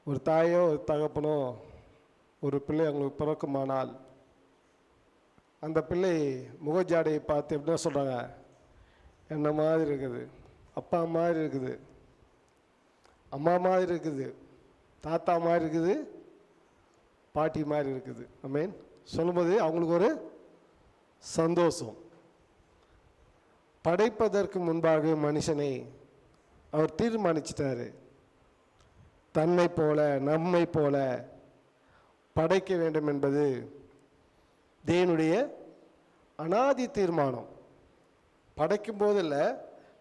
ஒரு தாயோ ஒரு தகப்பனோ ஒரு பிள்ளை அவங்களுக்கு பிறக்குமானால் அந்த பிள்ளை முகஜாடையை பார்த்து எப்படின்னா சொல்கிறாங்க, என்ன மாதிரி இருக்குது, அப்பா மாதிரி இருக்குது, அம்மா மாதிரி இருக்குது, தாத்தா மாதிரி இருக்குது, பாட்டி மாதிரி இருக்குது. ஆமென். சொல்லும்போது அவங்களுக்கு ஒரு சந்தோஷம். படைப்பதற்கு முன்பாக மனுஷனை அவர் தீர்மானிச்சிட்டாரு, தன்னை போல நம்மை போல படைக்க வேண்டும் என்பது தேவனுடைய அனாதி தீர்மானம். படைக்கும் போது இல்லை,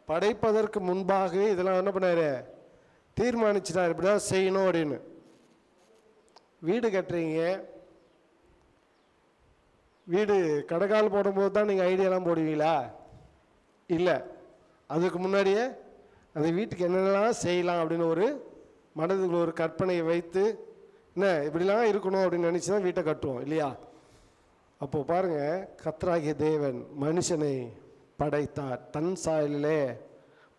படைப்பதற்கு முன்பாகவே இதெல்லாம் என்ன பண்ணாரு, தீர்மானிச்சிட்டார், இப்படிதான் செய்யணும் அப்படின்னு. வீடு கட்டுறீங்க, வீடு கடைக்கால் போடும்போது தான் நீங்கள் ஐடியாலாம் போடுவீங்களா? இல்லை, அதுக்கு முன்னாடியே அந்த வீட்டுக்கு என்னென்னலாம் செய்யலாம் அப்படின்னு ஒரு மனதுக்குள்ள ஒரு கற்பனையை வைத்து என்ன இப்படிலாம் இருக்கணும் அப்படின்னு நினச்சி தான் வீட்டை கட்டுவோம் இல்லையா? அப்போ பாருங்க, கர்த்தராகிய தேவன் மனுஷனை படைத்தார், தன் சாயலிலே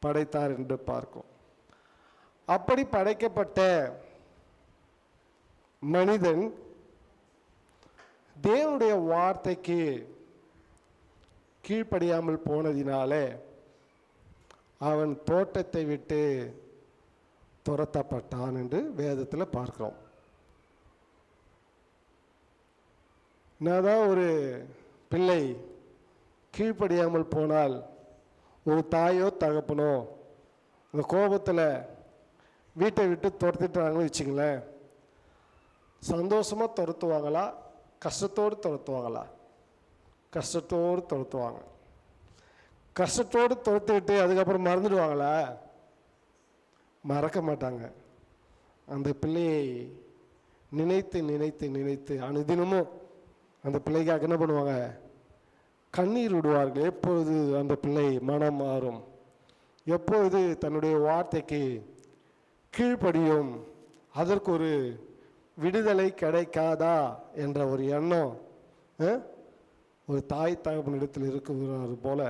படைத்தார் என்று பார்க்கும். அப்படி படைக்கப்பட்ட மனிதன் தேவனுடைய வார்த்தைக்கு கீழ்ப்படியாமல் போனதினாலே அவன் தோட்டத்தை விட்டு துரத்தப்பட்டான் என்று வேதத்தில் பார்க்கிறோம். என்னதான் ஒரு பிள்ளை கீழ்ப்படியாமல் போனால் ஒரு தாயோ தகப்பனோ அந்த கோபத்தில் வீட்டை விட்டு துரத்திட்டாங்கன்னு வச்சுங்களேன், சந்தோஷமாக துரத்துவாங்களா, கஷ்டத்தோடு துரத்துவாங்களா? கஷ்டத்தோடு துரத்துவாங்க. கஷ்டத்தோடு துரத்திட்டு அதுக்கப்புறம் மறந்துடுவாங்களா? மறக்க மாட்டாங்க. அந்த பிள்ளையை நினைத்து நினைத்து நினைத்து அனுதினமும் அந்த பிள்ளைக்காக என்ன பண்ணுவாங்க, கண்ணீர் விடுவார்கள். எப்பொழுது அந்த பிள்ளை மனம் மாறும், எப்பொழுது தன்னுடைய வார்த்தைக்கு கீழ்ப்படியும், அதற்கு ஒரு விடுதலை கிடைக்காதா என்ற ஒரு எண்ணம் ஒரு தாய் தகப்பனிடத்தில் இருக்கிறது போல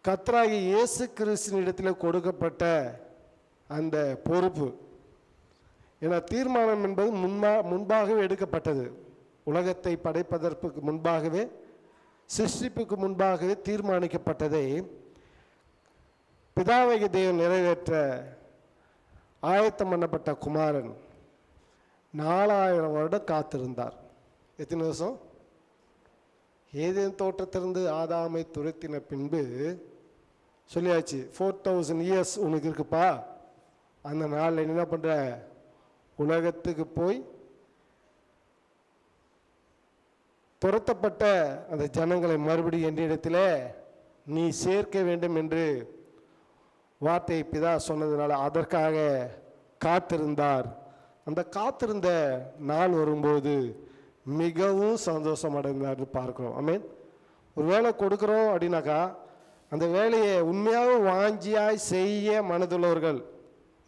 கர்த்தராகிய இயேசு கிறிஸ்துவினிடத்தில் கொடுக்கப்பட்ட அந்த பொறுப்பு. ஏன்னா தீர்மானம் என்பது முன்பாகவே எடுக்கப்பட்டது. உலகத்தை படைப்பதற்கு முன்பாகவே, சிருஷ்டிப்புக்கு முன்பாகவே தீர்மானிக்கப்பட்டதை பிதாவாகிய தேவன் நிறைவேற்ற ஆயத்தம் பண்ணப்பட்ட குமாரன் 4000 வருடம் காத்திருந்தார். எத்தனை வருஷம்? ஏதேன் தோட்டத்திலிருந்து ஆதாமை துரத்தின பின்பு சொல்லியாச்சு, 4000 இயர்ஸ் உனக்கு இருக்குப்பா. அந்த நாளில் என்ன பண்ணுற, உலகத்துக்கு போய் துரத்தப்பட்ட அந்த ஜனங்களை மறுபடியும் என்னிடத்தில் நீ சேர்க்க வேண்டும் என்று வார்த்தை பிதா சொன்னதுனால அதற்காக காத்திருந்தார். அந்த காத்திருந்த நாள் வரும்போது மிகவும் சந்தோஷம் அடைந்தார்னு பார்க்கிறோம். ஆமென். ஒரு வேலை கொடுக்குறோம் அப்படின்னாக்கா அந்த வேலையை உண்மையாக வாஞ்சியாய் செய்ய மனதுள்ளவர்கள்,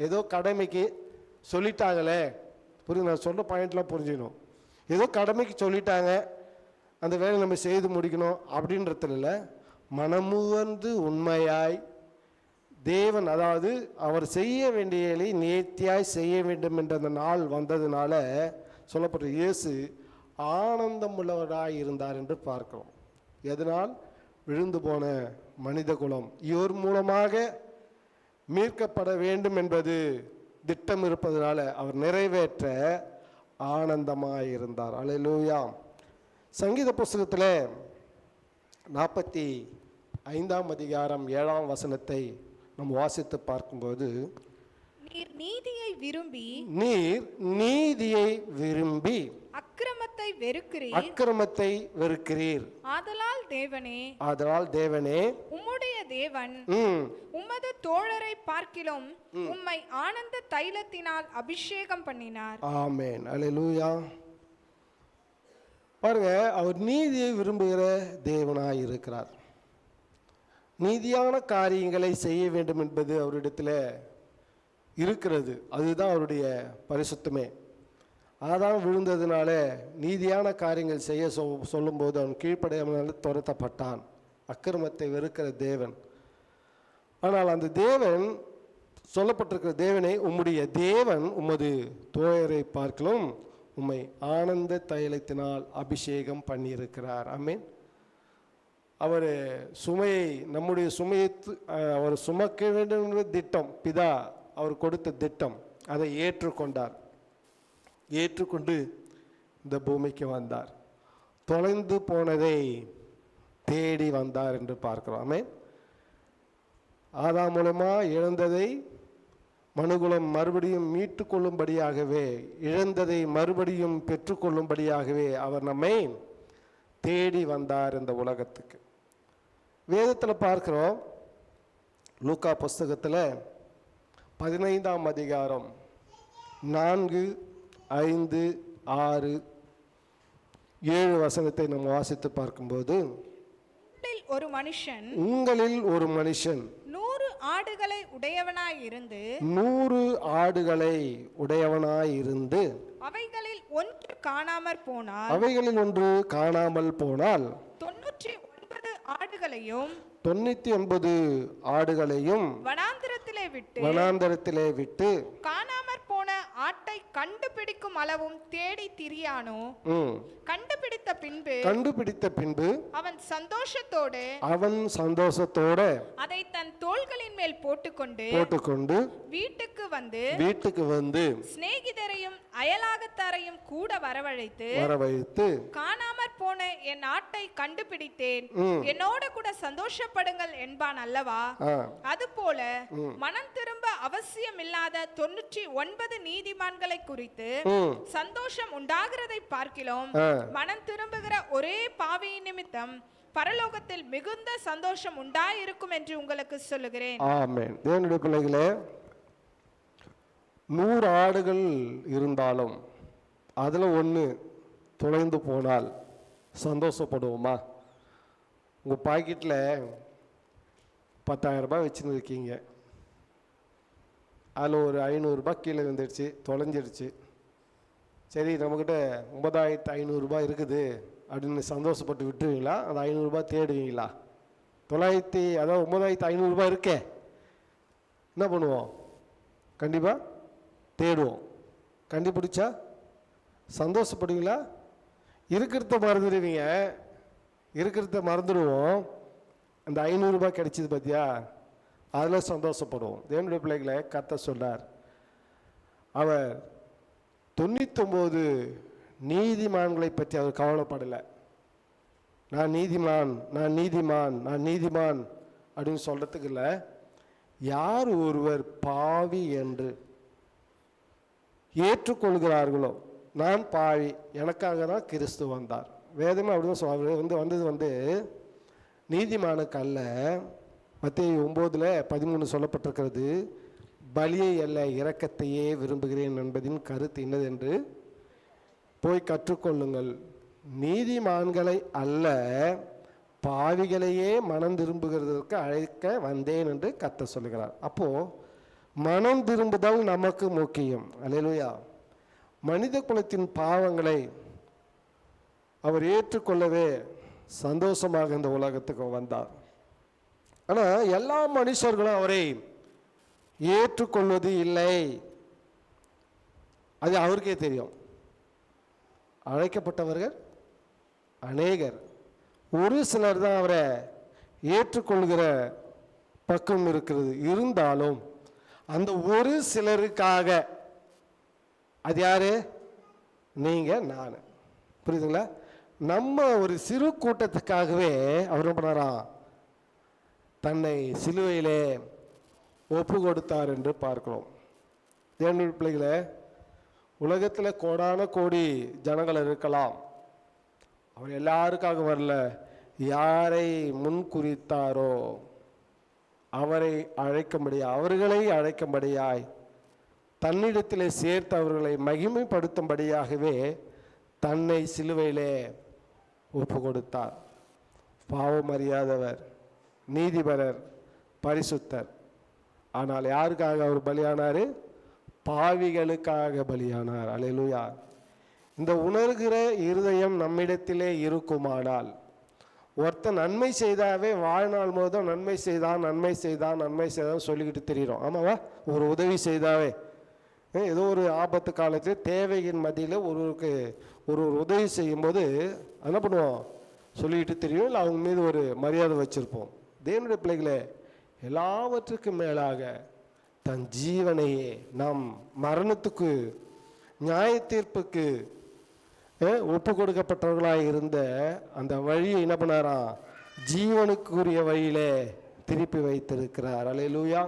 ஏதோ கடமைக்கு சொல்லிட்டாங்களே, புரியுது, நான் சொல்கிற பாயிண்ட்லாம் புரிஞ்சுக்கணும். ஏதோ கடமைக்கு சொல்லிட்டாங்க, அந்த வேலையை நம்ம செய்து முடிக்கணும் அப்படின்றதுல இல்லை, மனமுவந்து உண்மையாய் தேவன், அதாவது அவர் செய்ய வேண்டிய நேர்த்தியாய் செய்ய வேண்டும் என்ற அந்த நாள் வந்ததுனால சொல்லப்பட்ட இயேசு ஆனந்தம் உள்ளவராய் இருந்தார் என்று பார்க்கிறோம். எதனால்? விழுந்து போன மனித குலம் இவர் மூலமாக மீட்கப்பட வேண்டும் என்பது திட்டம் இருப்பதனால அவர் நிறைவேற்ற ஆனந்தமாய் இருந்தார். அல்லேலூயா. சங்கீத புஸ்தகத்தில் 45ஆம் அதிகாரம் 7ஆம் வசனத்தை நாம் வாசித்து பார்க்கும்போது, நீர் நீதியை விரும்பி அக்கிரமத்தை வெறுக்கிறீர். ஆதலால் தேவனே உம்முடைய தேவன் உமது தோழரை பார்க்கிலும் உம்மை ஆனந்த தைலத்தினால் அபிஷேகம் பண்ணினார். ஆமென். அல்லேலூயா. பாருங்க, அவர் நீதியை விரும்புகிற தேவனாய் இருக்கிறார். நீதியான காரியங்களை செய்ய வேண்டும் என்பது அவரிடத்தில் இருக்கிறது. அதுதான் அவருடைய பரிசுத்தமே. ஆதாம் விழுந்ததுனால நீதியான காரியங்கள் செய்ய சொல்லும்போது அவன் கீழ்ப்படையாமல் துரத்தப்பட்டான். அக்கிரமத்தை வெறுக்கிற தேவன். ஆனால் அந்த தேவன் சொல்லப்பட்டிருக்கிற தேவனே, உம்முடைய தேவன் உமது தோழரை பார்க்கலும் உம்மை ஆனந்த தைலத்தினால் அபிஷேகம் பண்ணியிருக்கிறார். ஆமென். அவர் சுமையை, நம்முடைய சுமையை அவர் சுமக்க வேண்டும் என்ற திட்டம், பிதா அவர் கொடுத்த திட்டம், அதை ஏற்றுக்கொண்டார். ஏற்றுக்கொண்டு இந்த பூமிக்கு வந்தார். தொலைந்து போனதை தேடி வந்தார் என்று பார்க்கிறோம். ஆமென். ஆதாம் மூலமா இழந்ததை மனுகுலம் மறுபடியும் மீட்டு கொள்ளும்படியாகவே, இழந்ததை மறுபடியும் பெற்றுக்கொள்ளும்படியாகவே அவர் நம்மை தேடி வந்தார் இந்த உலகத்துக்கு. வேதத்தில் பார்க்கிறோம், லூக்கா புஸ்தகத்தில் 15ஆம் அதிகாரம் 4, 5, 6, 7 வசனத்தை நம்ம வாசித்து பார்க்கும்போது, உங்களில் ஒரு மனுஷன் 100 ஆடுகளை உடையவனாயிருந்து 100 ஆடுகளை உடையவனாயிருந்து அவைகளில் ஒன்று காணாமற் போனால் 99 ஆடுகளையும் 99 ஆடுகளையும் வனாந்தரத்திலே விட்டு காணாமற் போன ஆட்டை கண்டுபிடிக்கும் அளவும் தேடி திரியானோ. கண்டுபிடித்த பின்பு அவன் சந்தோஷத்தோடு அதை தன் தோள்களின் மேல் போட்டுக்கொண்டு வீட்டுக்கு வந்து சிநேகிதரையும் அயலாகத்தாரையும் கூட வரவழைத்து காணாமற் போன என் ஆட்டை கண்டுபிடித்தேன், என்னோட கூட சந்தோஷப்படுங்கள் என்பான் அல்லவா. அதுபோல மனம் திரும்ப அவசியம் இல்லாத 99 நீதிமான்களை குறித்து சந்தோஷம் உண்டாகிறதை பார்க்கிலும் மனம் திரும்புகிற ஒரே பாவியின் நிமித்தம் பரலோகத்தில் மிகுந்த சந்தோஷம் உண்டாயிருக்கும் என்று உங்களுக்கு சொல்லுகிறேன். ஆமென். தேவனுடைய பிள்ளைகளே, 100 ஆடுகள் இருந்தாலும் அதில் ஒன்று தொலைந்து போனால் சந்தோஷப்படுவோமா? உங்கள் பாக்கெட்டில் 10,000 ரூபாய் வச்சுன்னு இருக்கீங்க, அதில் ஒரு 500 ரூபாய் கீழே வந்துடுச்சு, தொலைஞ்சிடுச்சு. சரி, நம்மக்கிட்ட 9,500 ரூபாய் இருக்குது அப்படின்னு சந்தோஷப்பட்டு விட்டுருவீங்களா? அந்த 500 ரூபாய் தேடுவீங்களா? 9,500 ரூபாய் இருக்கே, என்ன பண்ணுவோம்? கண்டிப்பாக தேடுவோம். கண்டுபிடிச்சா சந்தோஷப்படுவீங்களா? இருக்கிறத மறந்துடுவீங்க. இருக்கிறத மறந்துடுவோம். அந்த 500 ரூபாய் கிடைச்சிது பார்த்தியா, அதில் சந்தோஷப்படுவோம். தேவனுடைய பிள்ளைகளை கர்த்தர் சொல்றார், அவர் 99 நீதிமான்களை பற்றி அவர் கவலைப்படலை. நான் நீதிமான் அப்படின்னு சொல்றதுக்கு இல்லை. யார் ஒருவர் பாவி என்று ஏற்றுக்கொள்கிறார்களோ, நான் பாவி, எனக்காக தான் கிறிஸ்து வந்தார். வேதமே அப்படிதான் சொல்ல வந்தது நீதிமானுக்கு அல்ல. மத்தேயு 9:13 சொல்லப்பட்டிருக்கிறது, பலியை அல்ல இரக்கத்தையே விரும்புகிறேன் என்பதின் கருத்து என்னதென்று போய் கற்றுக்கொள்ளுங்கள். நீதிமான்களை அல்ல, பாவிகளையே மனம் திரும்புகிறதற்கு அழைக்க வந்தேன் என்று கர்த்தர் சொல்லுகிறார். அப்போ மனம் திரும்புதல் நமக்கு முக்கியம். அல்லேலூயா. மனித குலத்தின் பாவங்களை அவர் ஏற்றுக்கொள்ளவே சந்தோஷமாக இந்த உலகத்துக்கு வந்தார். ஆனால் எல்லா மனுஷர்களும் அவரை ஏற்றுக்கொள்வது இல்லை. அது அவருக்கே தெரியும். அழைக்கப்பட்டவர்கள் அநேகர், ஒரு சிலர் தான் அவரை ஏற்றுக்கொள்கிற பக்கம் இருக்கிறது. இருந்தாலும் அந்த ஒரு சிலருக்காக, அது யாரு? நீங்க, நான். புரியுதுங்களா? நம்ம ஒரு சிறு கூட்டத்துக்காகவே அவர் என்ன பண்ணாராம்? தன்னை சிலுவையிலே ஒப்பு கொடுத்தார் என்று பார்க்கிறோம். தேவனுடைய பிள்ளைகளே, உலகத்தில் கோடான கோடி ஜனங்கள் இருக்கலாம். அவர் எல்லாருக்காக வரல. யாரை முன் குறித்தாரோ அவரை அவர்களை அழைக்கும்படியாய், தன்னிடத்திலே சேர்த்து அவர்களை மகிமைப்படுத்தும்படியாகவே தன்னை சிலுவையிலே ஒப்பு கொடுத்தார். பாவம் அறியாதவர், நீதிபரர், பரிசுத்தர். ஆனால் யாருக்காக அவர் பலியானார்? பாவிகளுக்காக பலியானார். அல்லேலூயா. இந்த உணர்கிற இருதயம் நம்மிடத்திலே இருக்குமானால், ஒருத்தன் நன்மை செய்தாவே வாழ்நாள் முழுவதும் நன்மை செய்தான் நன்மை செய்தான் நன்மை செய்தான் சொல்லிக்கிட்டு தெரிகிறோம். ஆமாவா? ஒரு உதவி செய்தாவே, ஏதோ ஒரு ஆபத்து காலத்தில் தேவையின் மத்தியில் ஒருவருக்கு ஒரு உதவி செய்யும்போது என்ன பண்ணுவோம்? சொல்லிக்கிட்டு தெரியும், இல்லை அவங்க மீது ஒரு மரியாதை வச்சுருப்போம். தேவனுடைய பிள்ளைகளே, எல்லாவற்றுக்கும் மேலாக தன் ஜீவனையே நம் மரணத்துக்கு நியாய தீர்ப்புக்கு ஒப்பு கொடுக்கப்பட்டவர்களாக இருந்த அந்த வழியை என்ன பண்ணாராம்? ஜீவனுக்குரிய வழியிலே திருப்பி வைத்திருக்கிறார். அல்லேலூயா!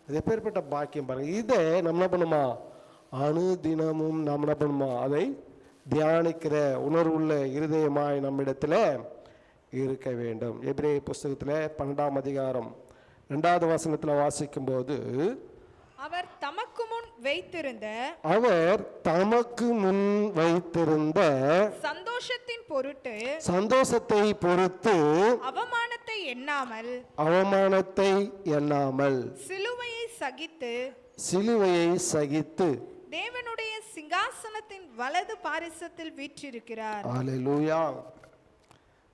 அது எப்பேற்பட்ட பாக்கியம் பாருங்க. இதை நம்ம என்ன பண்ணுமா? அனுதினமும் நாம் என்ன பண்ணுமா? அதை தியானிக்கிற உணர்வுள்ள இருதயமாய் நம்மிடத்தில் இருக்க வேண்டும். எபிரேய புஸ்தகத்தில் 12ஆம் அதிகாரம் 2வது வசனத்தில் வாசிக்கும்போது, அவர் தமக்கு முன் வைத்திருந்த சந்தோஷத்தின் பொருட்டு சந்தோஷத்தை பொறுத்து அவமானத்தை எண்ணாமல் சிலுவையை சகித்து தேவனுடைய சிங்காசனத்தின் வலது பாரிசத்தில் வீற்றிருக்கிறார். அல்லேலூயா!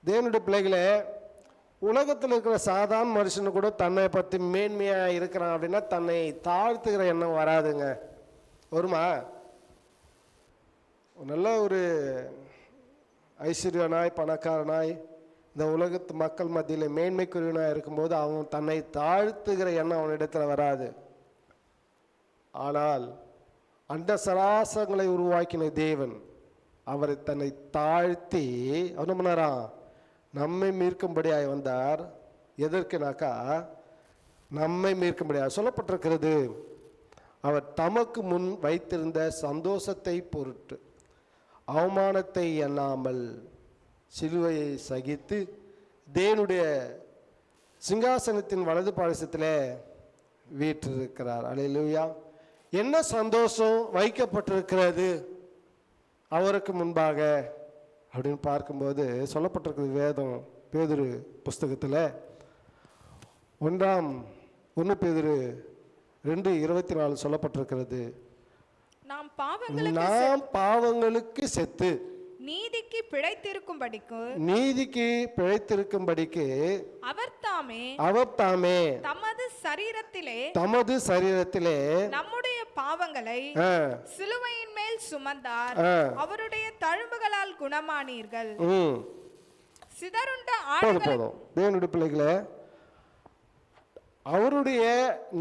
தேவனுடைய பிள்ளைகளே, உலகத்தில் இருக்கிற சாதாரண மனுஷனு கூட தன்னை பற்றி மேன்மையாக இருக்கிறான் அப்படின்னா தன்னை தாழ்த்துகிற எண்ணம் வராதுங்க. வருமா? நல்ல ஒரு ஐஸ்வர்யனாய் பணக்காரனாய் இந்த உலகத்து மக்கள் மத்தியில் மேன்மைக்குரியவனாக இருக்கும்போது அவன் தன்னை தாழ்த்துகிற எண்ணம் அவனிடத்தில் வராது. ஆனால் அண்ட சராசரங்களை உருவாக்கின தேவன் அவரை தன்னை தாழ்த்தி அவர் என்ன பண்ணாராம்? நம்மை மீட்கும்படியாய் வந்தார். எதற்குனாக்கா நம்மை மீட்கும்படியாக சொல்லப்பட்டிருக்கிறது. அவர் தமக்கு முன் வைத்திருந்த சந்தோஷத்தை பொருட்டு அவமானத்தை எண்ணாமல் சிலுவையை சகித்து தேவனுடைய சிங்காசனத்தின் வலது பாரிசத்தில் வீற்றிருக்கிறார். அல்லேலூயா! என்ன சந்தோஷம் வைக்கப்பட்டிருக்கிறது அவருக்கு முன்பாக அப்படின்னு பார்க்கும்போது சொல்லப்பட்டிருக்கிறது. வேதம் பேதுரு புஸ்தகத்தில் 1 பேதுரு 2:24 சொல்லப்பட்டிருக்கிறது. நாம் பாவங்களுக்கு செத்து நீதிக்கு பிழைத்திருக்கும்படிக்கு அவர் தாமே தமது சரீரத்திலே நம்முடைய பாவங்களை சிலுவையின் மேல் சுமந்தார். அவருடைய தழும்புகளால் குணமானீர்கள். சிதறுண்ட போதும் தேவனுடைய பிள்ளைகளே, அவருடைய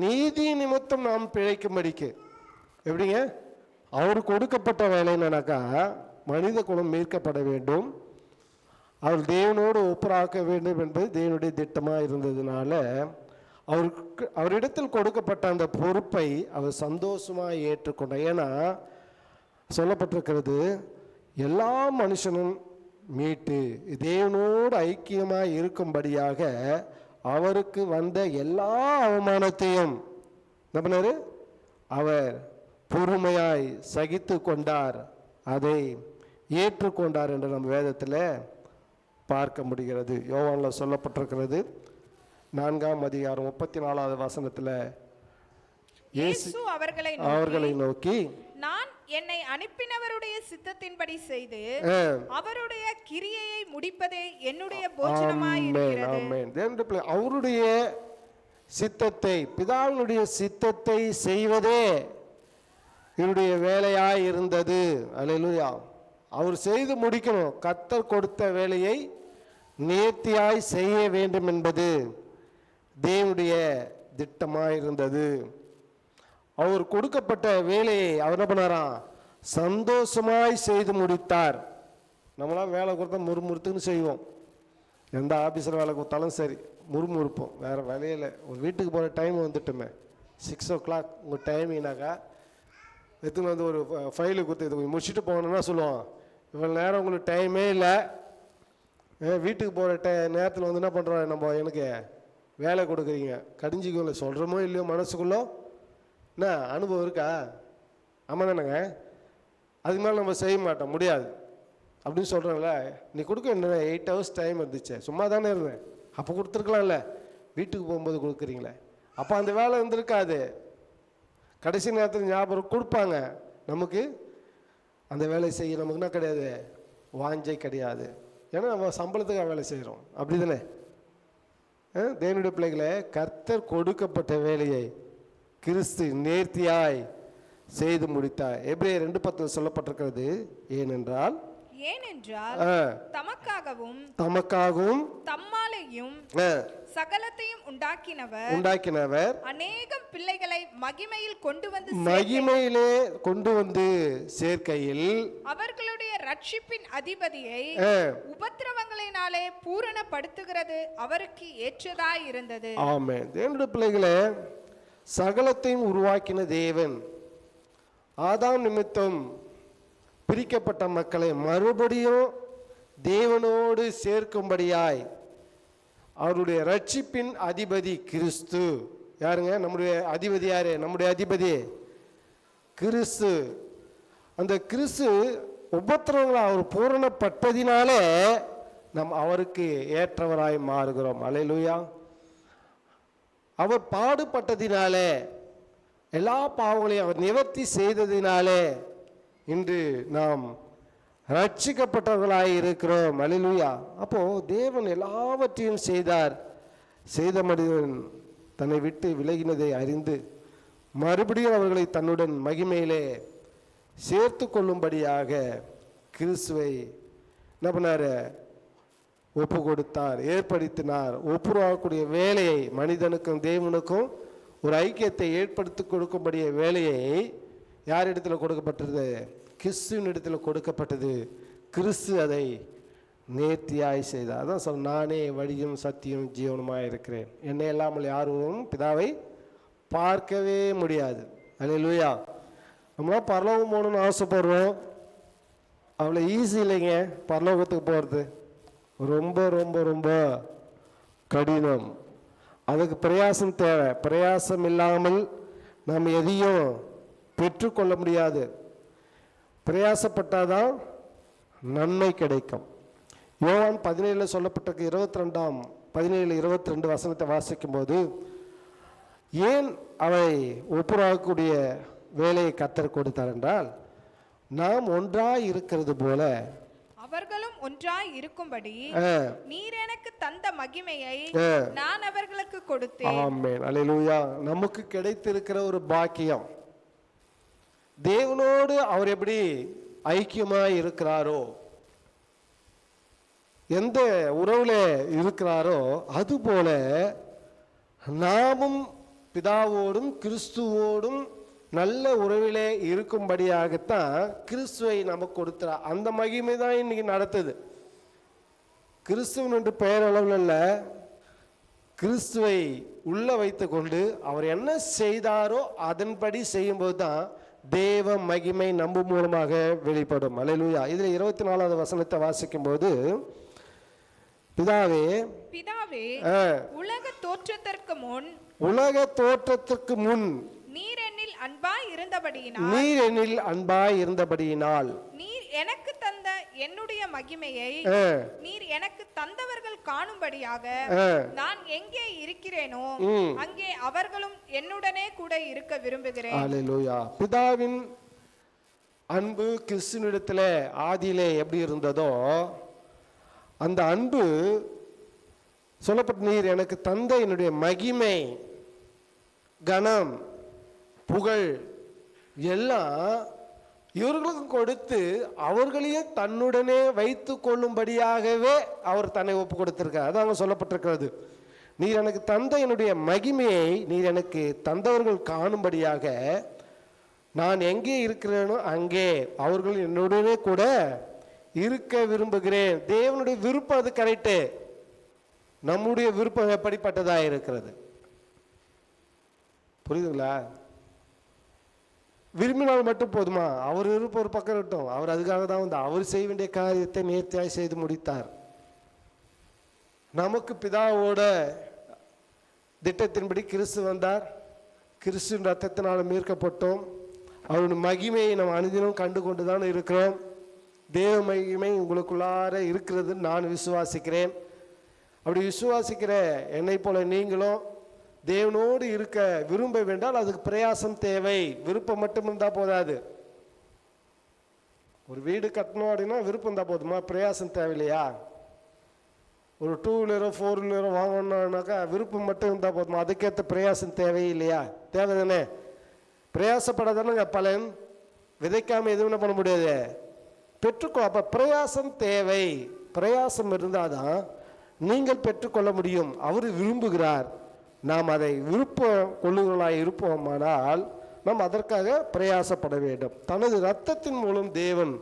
நீதி நிமித்தம் நாம் பிழைக்கும்படிக்கு எப்படிங்க? அவருக்கு கொடுக்கப்பட்ட வேலை என்னன்னாக்கா மனித குலம் மீட்கப்பட வேண்டும், அவர் தேவனோடு ஒப்புராக்க வேண்டும் என்பது தேவனுடைய திட்டமாக இருந்ததுனால அவரிடத்தில் கொடுக்கப்பட்ட அந்த பொறுப்பை அவர் சந்தோஷமாக ஏற்றுக்கொண்டார். ஏன்னா சொல்லப்பட்டிருக்கிறது, எல்லா மனுஷனும் மீட்டு தேவனோடு ஐக்கியமாக இருக்கும்படியாக அவருக்கு வந்த எல்லா அவமானத்தையும் என்ன பண்ணாரு? அவர் பொறுமையாய் சகித்து கொண்டார், அதை ஏற்றுக்கொண்டார் என்று நம்ம வேதத்தில் பார்க்க முடிகிறது. யோவானில் சொல்லப்பட்டிருக்கிறது 4ஆம் அதிகாரம் 34வது வசனத்தில் இயேசு அவர்களை நோக்கி, நான் என்னை அனுப்பினவருடைய சித்தத்தின்படி செய்து அவருடைய கிரியையை முடிப்பதே என்னுடைய போஜனமாய் இருக்கிறது. அவருடைய சித்தத்தை, பிதாவினுடைய சித்தத்தை செய்வதே இவருடைய வேலையாய் இருந்தது. அல்லேலூயா! அவர் செய்து முடிக்கணும். கர்த்தர் கொடுத்த வேலையை நேர்த்தியாய் செய்ய வேண்டும் என்பது தேவனுடைய திட்டமாய் இருந்தது. அவர் கொடுக்கப்பட்ட வேலையை அவர் என்ன பண்ணாராம்? சந்தோஷமாய் செய்து முடித்தார். நம்மளாம் வேலை கொடுத்தா முறுமுறுத்துன்னு செய்வோம். எந்த ஆஃபீஸில் வேலை கொடுத்தாலும் சரி முறுமுறுப்போம், வேறு வேலையில். ஒரு வீட்டுக்கு போகிற டைம் வந்துட்டுமே 6 o'clock உங்கள் டைமிங்னாக்கா எடுத்துன்னு வந்து ஒரு ஃபைலு கொடுத்து இது முடிச்சுட்டு போகணுன்னா சொல்லுவோம், இவ்வளோ நேரம் உங்களுக்கு டைமே இல்லை. வீட்டுக்கு போகிற நேரத்தில் வந்து என்ன பண்ணுறோம், நம்ம எனக்கு வேலை கொடுக்குறீங்க கடிஞ்சிக்கோல சொல்கிறோமோ இல்லையோ மனசுக்குள்ளோ என்ன அனுபவம் இருக்கா? ஆமாம் தானேங்க? அதுக்கு மேலே நம்ம செய்ய மாட்டோம், முடியாது அப்படின்னு சொல்கிறோம்ல. நீ கொடுக்க என்ன 8 hours டைம் இருந்துச்சு, சும்மா தானே இருந்தேன், அப்போ கொடுத்துருக்கலாம்ல, வீட்டுக்கு போகும்போது கொடுக்குறீங்களே, அப்போ அந்த வேலை இருந்திருக்காது. கடைசி நேரத்தில் ஞாபகம் கொடுப்பாங்க, நமக்கு அந்த வேலை செய்ய நமக்கு என்ன கிடையாது, வாஞ்சை கிடையாது. ஏன்னா நம்ம சம்பளத்துக்காக வேலை செய்கிறோம், அப்படி தானே? தேவனுடைய பிள்ளைகளை, கர்த்தர் கொடுக்கப்பட்ட வேலையை கிறிஸ்து நேர்த்தியாய் செய்து முடித்தார். எபிரேயர் 2:10 சொல்லப்பட்டிருக்கிறது, ஏனென்றால் தமக்காகவும் தம்மாலேயும் சகலத்தையும் உண்டாக்கினவர் அநேகம் பிள்ளைகளை மகிமையிலே கொண்டு வந்து சேர்க்கையில் அவர்களுடைய ரட்சிப்பின் அதிபதியை உபத்திரவங்களினாலே பூரணப்படுத்துகிறது அவருக்கு ஏற்றதாய் இருந்தது. ஆமென். தேவனுடைய பிள்ளைகளே, சகலத்தையும் உருவாக்கின தேவன் ஆதாம் நிமித்தம் பிரிக்கப்பட்ட மக்களை மறுபடியும் தேவனோடு சேர்க்கும்படியாய் அவருடைய ரட்சிப்பின் அதிபதி கிறிஸ்து. யாருங்க? நம்முடைய அதிபதி. யாரு நம்முடைய அதிபதி? கிறிஸ்து. அந்த கிறிஸ்து உபத்திரவங்களை அவர் பூரணப்பட்டதினாலே நாம் அவருக்கு ஏற்றவராய் மாறுகிறோம். அல்லேலூயா. அவர் பாடுபட்டதினாலே, எல்லா பாவங்களையும் அவர் நிவர்த்தி செய்ததினாலே இன்று நாம் ரட்சிக்கப்பட்டவர்களாய் இருக்கிறோம். அல்லேலூயா. அப்போ தேவன் எல்லாவற்றையும் செய்தார். செய்த மனிதன் தன்னை விட்டு விலகினதை அறிந்து மறுபடியும் அவர்களை தன்னுடன் மகிமையிலே சேர்த்து கொள்ளும்படியாக கிறிஸ்துவை என்ன பண்ணார்? ஒப்பு கொடுத்தார், ஏற்படுத்தினார். ஒப்புரவாகக்கூடிய வேலையை, மனிதனுக்கும் தேவனுக்கும் ஒரு ஐக்கியத்தை ஏற்படுத்தி கொடுக்கும்படிய வேலையை யார் இடத்துல கொடுக்கப்பட்டது? கிறிஸ்துவின் இடத்துல கொடுக்கப்பட்டது. கிறிஸ்து அதை நேர்த்தியாய் செய்தார். அதான் சொல், நானே வழியும் சத்தியம் ஜீவனுமாய் இருக்கிறேன், என்னை இல்லாமல் யாரும் பிதாவை பார்க்கவே முடியாது. அல்லேலூயா. நம்மளாம் பரலோகம் போகணும்னு ஆசைப்படுறோம். அவ்வளோ ஈஸி இல்லைங்க பரலோகத்துக்கு போகிறது. ரொம்ப ரொம்ப ரொம்ப கடினம். அதுக்கு பிரயாசம் தேவை. பிரயாசம் இல்லாமல் நாம் எதையும் பெற்றுக்கொள்ள முடியாது. பிரயாசப்பட்டாதான் நன்மை கிடைக்கும். யோவான் 17 சொல்லப்பட்டிருக்க 17:22 வசனத்தை வாசிக்கும் போது, ஏன் அவை ஒப்புராகக்கூடிய வேலையை கர்த்தர் கொடுத்தார் என்றால், நாம் ஒன்றாய் இருக்கிறது போல அவர்களும் ஒன்றாய் இருக்கும்படி நீர் எனக்கு தந்த மகிமையை நான் அவர்களுக்கு கொடுத்தேன். ஆமென். அல்லேலூயா. நமக்கு கிடைத்திருக்கிற ஒரு பாக்கியம். தேவனோடு அவர் எப்படி ஐக்கியமாய் இருக்கிறாரோ, எந்த உறவுல இருக்கிறாரோ, அதுபோல நாமும் பிதாவோடும் கிறிஸ்துவோடும் நல்ல உறவிலே இருக்கும்படியாகத்தான் கிறிஸ்துவை நமக்கு கொடுத்தார். அந்த மகிமை தான் இன்னைக்கு நடத்துது. கிறிஸ்துவன் என்று பெயர் அளவில் அல்ல, கிறிஸ்துவை உள்ள வைத்து கொண்டு அவர் என்ன செய்தாரோ அதன்படி செய்யும்போது தான் தேவ மகிமை நம்ம மூலமாக வெளிப்படும். அல்லேலூயா. இதில் 24வது வசனத்தை வாசிக்கும் போது, பிதாவே உலக தோற்றத்திற்கு முன் நீர் என்னில் அன்பாய் இருந்தபடியினால் நீர் எனக்கு தந்த என்னுடைய மகிமையை நீர் எனக்கு தந்தவர்கள் காணும்படியாக நான் எங்கே இருக்கிறேனோ அங்கே அவர்களும் என்னுடனே கூட இருக்க விரும்புகிறேன். அல்லேலூயா. பிதாவின் அன்பு கிறிஸ்துவினிடத்தில் ஆதியிலே எப்படி இருந்ததோ அந்த அன்பு சொல்லப்பட்ட, நீர் எனக்கு தந்த என்னுடைய மகிமை, கனம், புகழ் எல்லாம் இவர்களுக்கும் கொடுத்து அவர்களையே தன்னுடனே வைத்து கொள்ளும்படியாகவே அவர் தன்னை ஒப்பு கொடுத்திருக்கார். அதான் சொல்லப்பட்டிருக்கிறது, நீர் எனக்கு தந்த என்னுடைய மகிமையை நீர் எனக்கு தந்தவர்கள் காணும்படியாக நான் எங்கே இருக்கிறேனோ அங்கே அவர்கள் என்னுடனே கூட இருக்க விரும்புகிறேன். தேவனுடைய விருப்பம் அது கரெக்டு. நம்முடைய விருப்பம் எப்படிப்பட்டதாக இருக்கிறது? புரியுதுங்களா? விரும்பினால் மட்டும் போதுமா? அவர் விருப்பம் ஒரு பக்கம் இருக்கட்டும். அவர் அதுக்காக தான் வந்து அவர் செய்ய வேண்டிய காரியத்தை நேர்த்தியாய் செய்து முடித்தார். நமக்கு பிதாவோட திட்டத்தின்படி கிறிஸ்து வந்தார். கிறிஸ்துவின் ரத்தத்தினால் மீட்கப்பட்டோம். அவருடைய மகிமையை நாம் அனுதினம் கண்டு கொண்டு தான் இருக்கிறோம். தேவ மகிமை உங்களுக்குள்ளார இருக்கிறது நான் விசுவாசிக்கிறேன். அப்படி விசுவாசிக்கிற என்னை போல நீங்களும் தேவனோடு இருக்க விரும்ப வேண்டால் அதுக்கு பிரயாசம் தேவை. விருப்பம் மட்டும் இருந்தால் போதாது. ஒரு வீடு கட்டணும் அப்படின்னா விருப்பம் இருந்தால் போதுமா? பிரயாசம் தேவையில்லையா? ஒரு 2 வீலரோ 4 வீலரோ வாங்கணுன்னாக்கா விருப்பம் மட்டும் இருந்தால் போதுமா? அதுக்கேற்ற பிரயாசம் தேவையில்லையா? தேவை தானே. பிரயாசப்படாதானுங்க பலன். விதைக்காமல் எதுவும் என்ன பண்ண முடியாது, பெற்றுக்கோ. அப்போ பிரயாசம் தேவை. பிரயாசம் இருந்தால் தான் நீங்கள் பெற்றுக்கொள்ள முடியும். அவர் விரும்புகிறார். நாம் அதை விருப்பம் கொள்ளுகளாய் இருப்போமானால் நாம் அதற்காக பிரயாசப்பட வேண்டும். தனது இரத்தத்தின் மூலம் தேவன்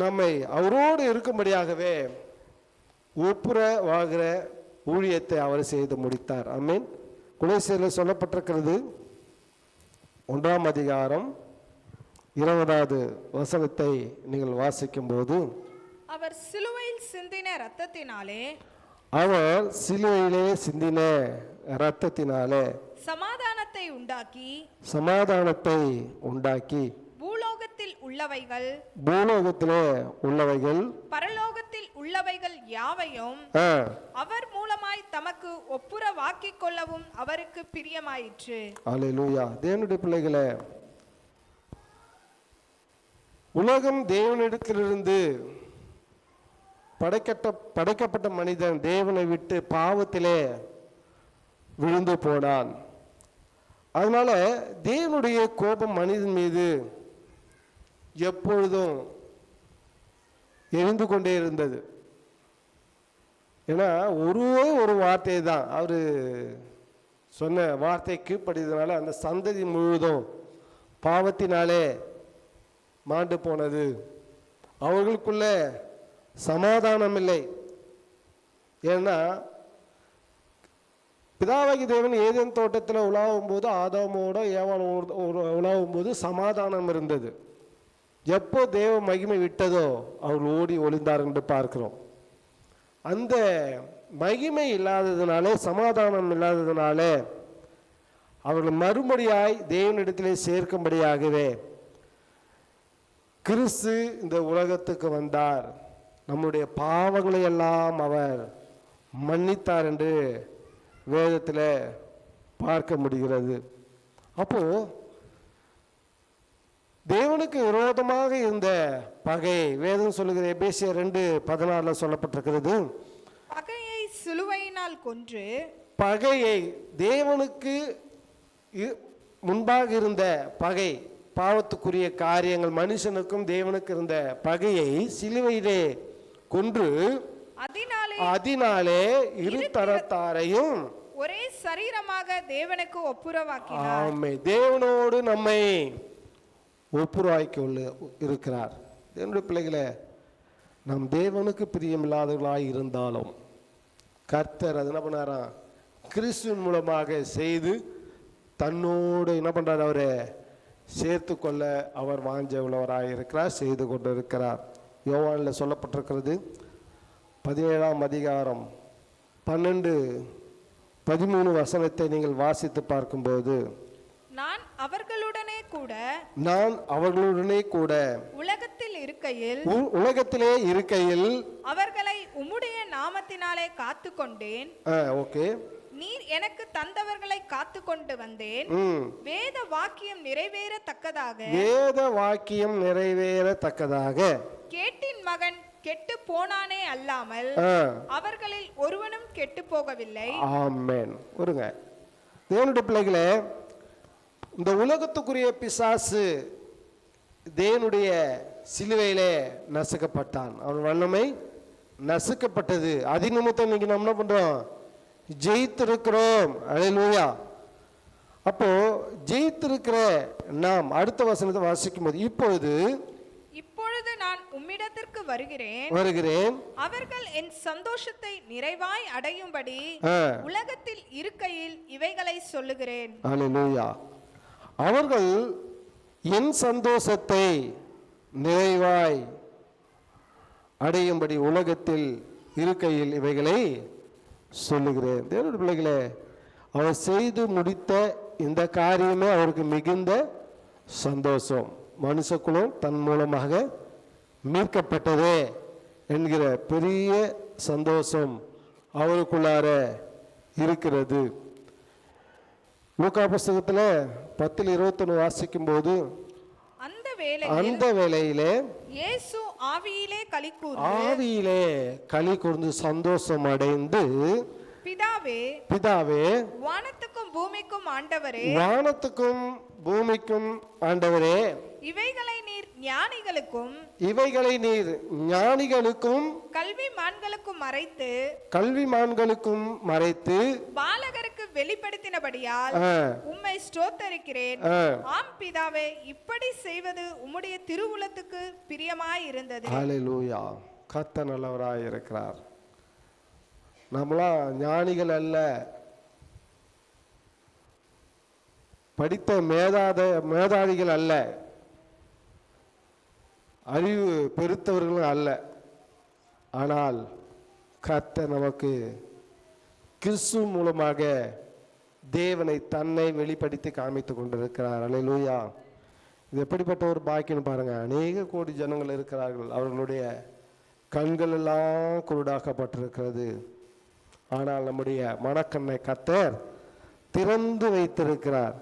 நம்மை அவரோடு இருக்கும்படியாகவே ஒப்புர வாகிற ஊழியத்தை அவர் செய்து முடித்தார். ஆமென். கொலோசியரில் சொல்லப்பட்டிருக்கிறது 1ஆம் அதிகாரம் 20வது வசனத்தை நீங்கள் வாசிக்கும் போது, அவர் சிலுவையில் சிந்தின இரத்தத்தினாலே, அவர் சிலுவையிலே சிந்தின இரத்தத்தினாலே சமாதானத்தை உண்டாக்கி பூலோகத்திலே உள்ளவைகள் பரலோகத்தில் உள்ளவைகள் யாவையும் அவர் மூலமாய் தமக்கு ஒப்புரவாக்கிக் கொள்ளவும் அவருக்கு பிரியமாயிற்று. அல்லேலூயா. தேவனுடைய பிள்ளைகளே, உலகம் தேவனிடத்திலிருந்து படைக்கப்பட்ட மனிதன் தேவனை விட்டு பாவத்திலே விழுந்து போனான். அதனால தேவனுடைய கோபம் மனிதன் மீது எப்பொழுதும் எழுந்து கொண்டே இருந்தது. ஏன்னா ஒரு வார்த்தை தான், அவர் சொன்ன வார்த்தை கீழ்ப்படியதுனால அந்த சந்ததி முழுவதும் பாவத்தினாலே மாண்டு போனது. அவர்களுக்குள்ள சமாதானம் இல்லை. ஏன்னா பிதாவாகி தேவன் ஏதேன் தோட்டத்தில் உலாவும் போது ஆதாமோட ஏவாளோட உலாவும் போது சமாதானம் இருந்தது. எப்போ தேவ மகிமை விட்டதோ அவர்கள் ஓடி ஒளிந்தார் என்று பார்க்கிறோம். அந்த மகிமை இல்லாததுனாலே, சமாதானம் இல்லாததுனாலே அவர்கள் மறுபடியாய் தேவனிடத்திலே சேர்க்கும்படியாகவே கிறிஸ்து இந்த உலகத்துக்கு வந்தார். நம்முடைய பாவங்களை எல்லாம் அவர் மன்னித்தார் என்று வேதத்தில் பார்க்க முடிகிறது. அப்போ தேவனுக்கு விரோதமாக இருந்த பகை, வேதம் சொல்லுகிற எபேசியர் 2:16 சொல்லப்பட்டிருக்கிறது, பகையை சிலுவையினால் கொன்று, பகையை தேவனுக்கு முன்பாக இருந்த பகை, பாவத்துக்குரிய காரியங்கள், மனுஷனுக்கும் தேவனுக்கு இருந்த பகையை சிலுவையிலே கொன்று அதனாலே இரு தரத்தாரையும் ஒரே சரீரமாக தேவனுக்கு ஒப்புரவாக்கினார். ஆமென். தேவனோடு நம்மை ஒப்புரவாக்கி இருக்கிறார். தேவனுடைய பிள்ளைகளே, நம் தேவனுக்கு பிரியமில்லாதவர்களாய் இருந்தாலும் கர்த்தர் அது என்ன பண்ணாராம், கிறிஸ்துவின் மூலமாக செய்து தன்னோடு என்ன பண்றார், அவரை சேர்த்து கொள்ள அவர் வாஞ்ச உள்ளவராக இருக்கிறார், செய்து கொண்டு இருக்கிறார். யோவானில் சொல்லப்பட்டிருக்கிறது 17ஆம் அதிகாரம் 12-13 வசனத்தை நீங்கள் வாசித்து பார்க்கும்போது, நான் அவர்களுடனே கூட உலகத்திலே இருக்கையில் அவர்களை உம்முடைய நாமத்தினாலே காத்து கொண்டேன். ஓகே, நீர் எனக்கு தந்தவர்களை காத்து கொண்டு வந்தேன். வேத வாக்கியம் நிறைவேறத்தக்கதாக கேட்டின் மகன் கெட்டு போனானே அல்லாமல் அவர்களில் ஒருவனும் கெட்டு போகவில்லை. ஆமென். ஒருங்க தேவனுடைய பிள்ளைகளே, இந்த உலகத்துக்குரிய பிசாசு தேவனுடைய சிலுவையிலே நசுக்கப்பட்டான். அவன் வல்லமை நசுக்கப்பட்டது. அதி நிமித்தம் இன்னைக்கு நம்ம என்ன பண்றோம், ஜெயித்திருக்கிறோம். அல்லேலூயா. அப்போ ஜெயித்திருக்கிற நாம் அடுத்த வசனத்தை வாசிக்கும் போது, இப்பொழுது நான் உம்மிடத்திற்கு வருகிறேன், அவர்கள் என் சந்தோஷத்தை நிறைவாய் அடையும்படி உலகத்தில் இருக்கையில் இவைகளை சொல்லுகிறேன். அல்லேலூயா. அவர்கள் என் சந்தோஷத்தை நிறைவாய் அடையும்படி உலகத்தில் இருக்கையில் இவைகளை சொல்லுகிறேன். தேவனுடைய பிள்ளைகளே, அவர் செய்து முடித்த இந்த காரியமே அவருக்கு மிகுந்த சந்தோஷம். மனுஷக்குலம் தன் மூலமாக மீட்கப்பட்டதே என்கிற பெரிய சந்தோஷம் அவருக்குள்ளார இருக்கிறது. லூக்கா புஸ்தகத்தில் 10:21 வாசிக்கும் போது, அந்த அந்த வேளையிலே இயேசு ஆவியிலே களி கூர்ந்து சந்தோஷம் அடைந்து, பிதாவே, வானத்துக்கும் பூமிக்கும் ஆண்டவரே, இவைகளை நீர் ஞானிகளுக்கும் கல்விமான்களுக்கும் மறைத்து பாலகருக்கு வெளிப்படுத்தினபடியால் உம்மை ஸ்தோத்தரிக்கிறேன். ஆம் பிதாவே, இப்படி செய்வது உம்முடைய திருவுளத்துக்கு பிரியமாய் இருந்தது. ஹல்லேலூயா. கர்த்தர் நல்லவராய் இருக்கிறார். நம்மளாம் ஞானிகள் அல்ல, படித்த மேதாவிகள் அல்ல, அறிவு பெருத்தவர்களும் அல்ல. ஆனால் கர்த்தர் நமக்கு கிறிஸ்து மூலமாக தேவனை தன்னை வெளிப்படுத்தி காமித்து கொண்டிருக்கிறார். அல்லேலூயா. இது எப்படிப்பட்ட ஒரு பாக்கியம் பாருங்க. அநேக கோடி ஜனங்கள் இருக்கிறார்கள், அவர்களுடைய கண்கள் எல்லாம் குருடாக்கப்பட்டிருக்கிறது. ஆனால் நம்முடைய மனக்கண்ணை கர்த்தர் திறந்து வைத்திருக்கிறார்.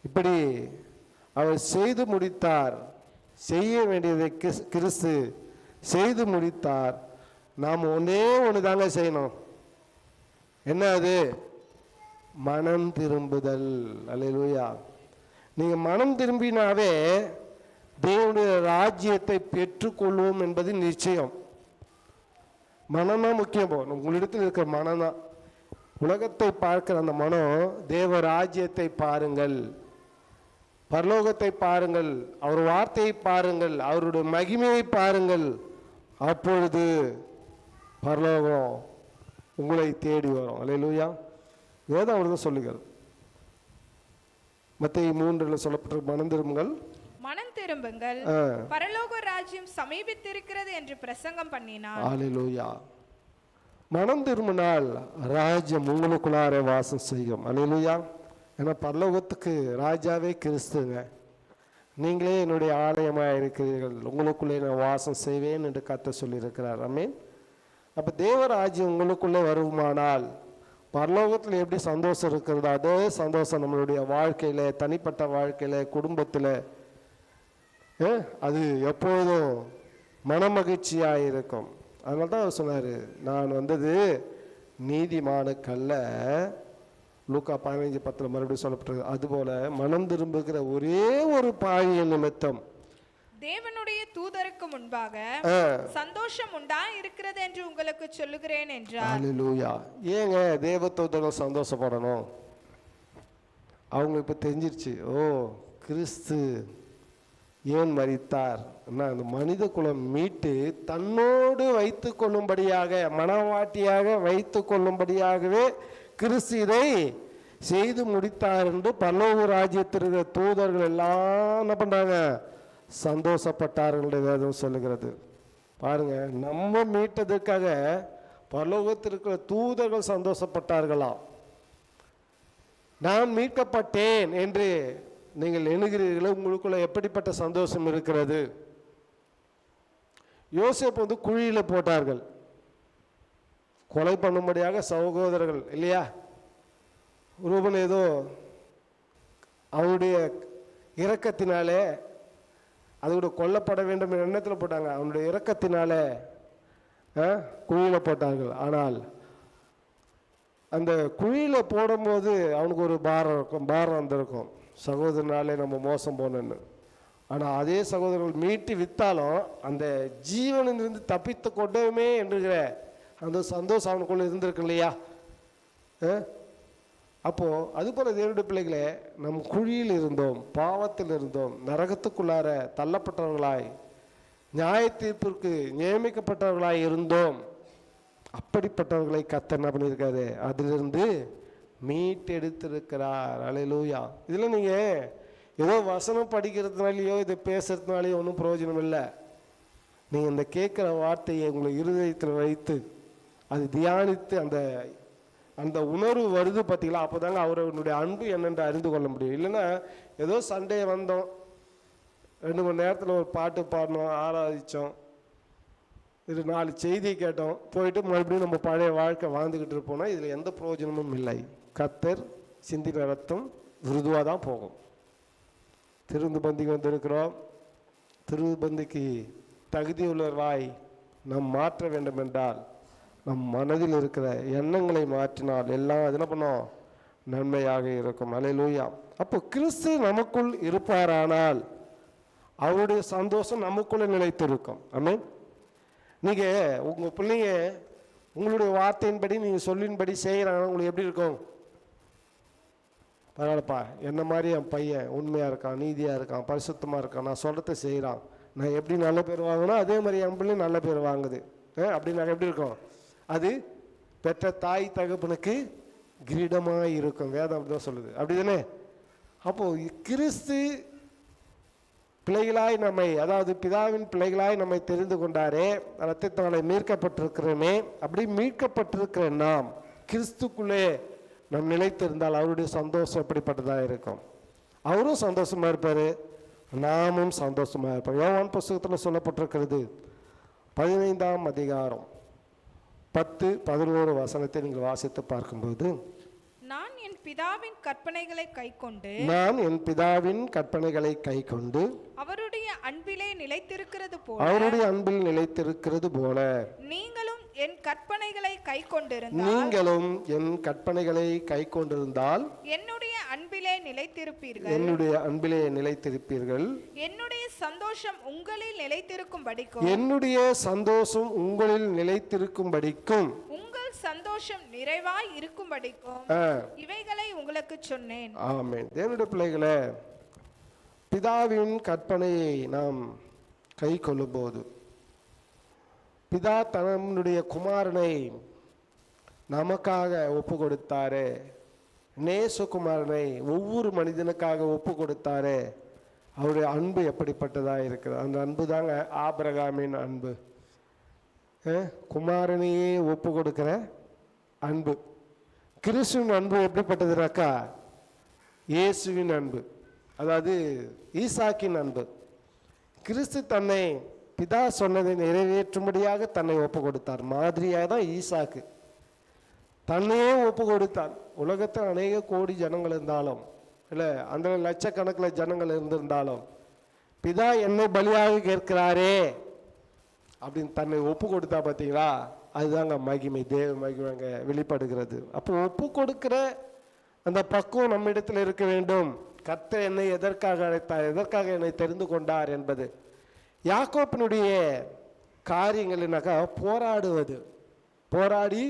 இப்படி அவர் செய்து முடித்தார். செய்ய வேண்டியதை கிறிஸ்து செய்து முடித்தார். நாம் ஒன்றே ஒன்று தாங்க செய்யணும். என்ன அது? மனம் திரும்புதல். அல்லேலூயா. நீங்கள் மனம் திரும்பினாவே தேவனுடைய ராஜ்யத்தை பெற்றுக்கொள்வோம் என்பது நிச்சயம். மனம்தான் முக்கியம். உங்களிடத்தில் இருக்கிற மனம் தான். உலகத்தை பார்க்கிற அந்த மனம், தேவ ராஜ்யத்தை பாருங்கள், பரலோகத்தை பாருங்கள், அவர் வார்த்தையை பாருங்கள், அவருடைய மகிமையை பாருங்கள். அப்பொழுது பரலோகம் உங்களை தேடி வரும். அல்லேலூயா. வேதம் அவர்தான் சொல்லுங்கள். மத்தேயு 3 சொல்லப்பட்ட மனம் திரும்புங்கள், பரலோக ராஜ்யம் சமீபித்திருக்கிறது என்று பிரசங்கம் பண்ணினார். அல்லேலூயா. மனம் திரும்பினால் ராஜ்யம் உங்களுக்குள்ளார வாசம் செய்யும். அல்லேலூயா. ஏன்னா பரலோகத்துக்கு ராஜாவே கிறிஸ்துங்க. நீங்களே என்னுடைய ஆலயமாக இருக்கிறீர்கள், உங்களுக்குள்ளே நான் வாசம் செய்வேன் என்று கர்த்தர் சொல்லியிருக்கிறார். ஆமென். அப்போ தேவராஜ்யம் உங்களுக்குள்ளே வருமானால் பரலோகத்தில் எப்படி சந்தோஷம் இருக்கிறதோ அதே சந்தோஷம் நம்மளுடைய வாழ்க்கையில், தனிப்பட்ட வாழ்க்கையில், குடும்பத்தில் அது எப்பொழுதும் மனமகிழ்ச்சியாக இருக்கும். அதனால தான் அவர் சொன்னார், நான் வந்தது நீதிமானுக்கல்ல. லூக்கா 15:10 மறுபடியும் சொல்லப்பட்டிருக்கு. அதுபோல மனம் திரும்புகிற ஒரே ஒரு பாவியின் நிமித்தம் தேவனுடைய தூதருக்கு முன்பாக சந்தோஷம் உண்டா இருக்கிறது என்று உங்களுக்கு சொல்லுகிறேன் என்றார். அல்லேலூயா. ஏங்க தேவ தூதர்கள் சந்தோஷப்படணும்? அவங்க இப்போ தெரிஞ்சிருச்சு, ஓ கிறிஸ்து ஏன் மரித்தார், அந்த மனித குலம் மீட்டு தன்னோடு வைத்து கொள்ளும்படியாக, மனவாட்டியாக வைத்து கொள்ளும்படியாகவே கிறிஸ்து இதை செய்து முடித்தார் என்று பரலோக ராஜ்யத்திற்கு தூதர்கள் எல்லாம் என்ன பண்றாங்க? சந்தோஷப்பட்டார்கள். வேதம் சொல்லுகிறது. பாருங்க, நம்ம மீட்டதற்காக பரலோகத்திற்கு தூதர்கள் சந்தோஷப்பட்டார்களாம். நான் மீட்கப்பட்டேன் என்று நீங்கள் எண்ணுகிறீர்களோ, உங்களுக்குள்ள எப்படிப்பட்ட சந்தோஷம் இருக்கிறது? யோசேப்பு குழியில் போட்டார்கள், கொலை பண்ணும்படியாக சகோதரர்கள் இல்லையா? ரூபன் ஏதோ அவனுடைய இரக்கத்தினாலே அதோட கொல்லப்பட வேண்டும் என்ற எண்ணத்தில் போட்டாங்க. அவனுடைய இரக்கத்தினாலே குழியில் போட்டார்கள். ஆனால் அந்த குழியில் போடும்போது அவனுக்கு ஒரு பாரம் வந்திருக்கும், சகோதரனாலே நம்ம மோசம் போனோன்னு. ஆனால் அதே சகோதரர்கள் மீட்டு விற்றாலும் அந்த ஜீவனிலிருந்து தப்பித்து கொண்டோமே என்கிற அந்த சந்தோஷம் அவனுக்குள்ள இருந்திருக்கு இல்லையா? அப்போது அதுபோல் தேவனுடைய பிள்ளைகளே, நம் குழியில் இருந்தோம், பாவத்தில் இருந்தோம், நரகத்துக்குள்ளார தள்ளப்பட்டவர்களாய், நியாய தீர்ப்பிற்கு நியமிக்கப்பட்டவர்களாய் இருந்தோம். அப்படிப்பட்டவர்களை கர்த்தர் என்ன பண்ணியிருக்காரு? அதிலிருந்து மீட்டெடுத்திருக்கிறார். அல்லேலூயா. இதில் நீங்கள் ஏதோ வசனம் படிக்கிறதுனாலையோ இதை பேசுறதுனாலையோ ஒன்றும் பிரயோஜனம் இல்லை. நீங்கள் இந்த கேட்குற வார்த்தையை உங்களை இருதயத்தில் வைத்து அது தியானித்து அந்த உணர்வு வருது பார்த்தீங்களா? அப்போ தாங்க அவருடைய அன்பு என்னென்று அறிந்து கொள்ள முடியும். இல்லைன்னா ஏதோ சண்டே வந்தோம், 2 மணி நேரத்தில் ஒரு பாட்டு பாடினோம், ஆராதித்தோம், இது 4 செய்தி கேட்டோம், போயிட்டு மறுபடியும் நம்ம பழைய வாழ்க்கை வாழ்ந்துக்கிட்டு இருப்போம்னா இதில் எந்த பிரயோஜனமும் இல்லை. கர்த்தர் சிந்தின ரத்தம் விருதுவாக தான் போகும், திருப்பந்திக்கு வந்திருக்கிறோம். திருப்பந்திக்கு தகுதியுள்ளவராய் நாம் மாற்ற வேண்டும் என்றால் நம் மனதில் இருக்கிற எண்ணங்களை மாற்றினால் எல்லாம் என்ன பண்ணோம், நன்மையாக இருக்கும். அல்லேலூயா. அப்போ கிறிஸ்து நமக்குள் இருப்பாரானால் அவருடைய சந்தோஷம் நமக்குள்ள நிலைத்திருக்கும். ஆமென். நீங்கள் உங்கள் பிள்ளைங்க உங்களுடைய வார்த்தையின்படி நீங்கள் சொல்லின்படி செய்கிறாங்க, உங்களுக்கு எப்படி இருக்கும்? பரவாயில்லப்பா, என்ன மாதிரி என் பையன் உண்மையாக இருக்கான், நீதியாக இருக்கான், பரிசுத்தமாக இருக்கான், நான் சொல்கிறத செய்கிறான், நான் எப்படி நல்ல பேர் வாங்கினோ அதே மாதிரி என் பிள்ளை நல்ல பேர் வாங்குது அப்படின்னாக்க எப்படி இருக்கும்? அது பெற்ற தாய் தகப்பனுக்கு கிரீடமாக இருக்கும். வேதம் அப்படிதான் சொல்லுது. அப்படி தானே? அப்போது கிறிஸ்து பிள்ளைகளாய் நம்மை, அதாவது பிதாவின் பிள்ளைகளாய் நம்மை தெரிந்து கொண்டாரே, ரத்தத்தினாலே மீட்கப்பட்டிருக்கிறோமே, அப்படி மீட்கப்பட்டிருக்கிற நாம் கிறிஸ்துக்குள்ளே நம் நிலைத்திருந்தால் அவருடைய சந்தோஷம் எப்படிப்பட்டதாக இருக்கும்? அவரும் சந்தோஷமாக இருப்பார், நாமும் சந்தோஷமாக இருப்போம். யோவான் புஸ்தகத்தில் சொல்லப்பட்டிருக்கிறது 15ஆம் அதிகாரம் 10-11 வசனத்தை நீங்கள் வாசித்து பார்க்கும்போது, நான் என் பிதாவின் கற்பனைகளை கைக்கொண்டு அவருடைய அன்பிலே நிலைத்திருக்கிறது போல நீங்களும் என் கற்பனைகளை கைக்கொண்டிருந்தால் என்னுடைய அன்பிலே நிலைத்திருப்பீர்கள். என்னுடைய சந்தோஷம் உங்களில் நிலைத்திருக்கும்படிக்கும் உங்கள் சந்தோஷம் நிறைவாய் இருக்கும்படிக்கும் இவைகளை உங்களுக்கு சொன்னேன். ஆமென். தேவனுடைய பிள்ளைகளே, பிதாவின் கற்பனையை நாம் கை கொள்ளும்போது, பிதா தன்னுடைய குமாரனை நமக்காக ஒப்பு கொடுத்தாரே, நேசகுமாரனை ஒவ்வொரு மனிதனுக்காக ஒப்பு கொடுத்தாரே, அவருடைய அன்பு எப்படிப்பட்டதாக இருக்குது? அந்த அன்பு தாங்க ஆபிரகாமின் அன்பு. குமாரனையே ஒப்பு கொடுக்கிற அன்பு. கிறிஸ்துவின் அன்பு எப்படிப்பட்டதுனாக்கா இயேசுவின் அன்பு, அதாவது ஈசாக்கின் அன்பு. கிறிஸ்து தன்னை பிதா சொன்னதை நிறைவேற்றும்படியாக தன்னை ஒப்பு கொடுத்தார். மாதிரியாக தான் ஈசாக்கு தன்னையே ஒப்பு கொடுத்தார். உலகத்தில் அநேக கோடி ஜனங்கள் இருந்தாலும், இல்லை அந்த லட்சக்கணக்கில் ஜனங்கள் இருந்திருந்தாலும், பிதா என்னை பலியாக கேட்கிறாரே அப்படின்னு தன்னை ஒப்பு கொடுத்தா பார்த்தீங்களா, அதுதாங்க மகிமை, தேவ மகிமை அங்கே வெளிப்படுகிறது. அப்போ ஒப்பு கொடுக்கிற அந்த பக்குவம் நம்ம இடத்துல இருக்க வேண்டும். கர்த்தர் என்னை எதற்காக அழைத்தார், எதற்காக என்னை தெரிந்து கொண்டார் என்பது. யாக்கோப்பினுடைய காரியங்கள்னாக்கா போராடுவது, போராடி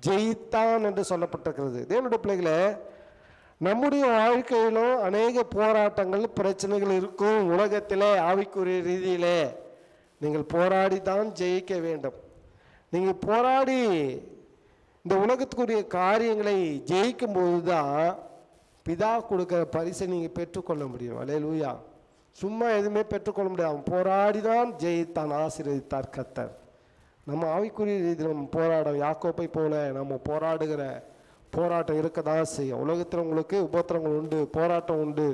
ஜெயித்தான் என்று சொல்லப்பட்டிருக்கிறது. தேவனுடைய பிள்ளைகளே, நம்முடைய வாழ்க்கையிலும் அநேக போராட்டங்கள், பிரச்சனைகள் இருக்கும். உலகத்திலே ஆவிக்குரிய ரீதியிலே நீங்கள் போராடி தான் ஜெயிக்க வேண்டும். நீங்கள் போராடி இந்த உலகத்துக்குரிய காரியங்களை ஜெயிக்கும் போது தான் பிதா கொடுக்குற பரிசை நீங்கள் பெற்றுக்கொள்ள முடியும். அல்லேலூயா. சும்மா எதுவுமே பெற்றுக்கொள்ள முடியாது. போராடி தான் ஜெயித்தான், ஆசீர்வதித்தார் கர்த்தர். நம்ம ஆவிக்குரிய ரீதியில் நம்ம போராடும் யாக்கோப்பை போல நம்ம போராடுகிற போராட்டம் இருக்க தான் செய்யும். உலகத்தில் உங்களுக்கு உபத்திரங்கள் உண்டு, போராட்டம் உண்டு.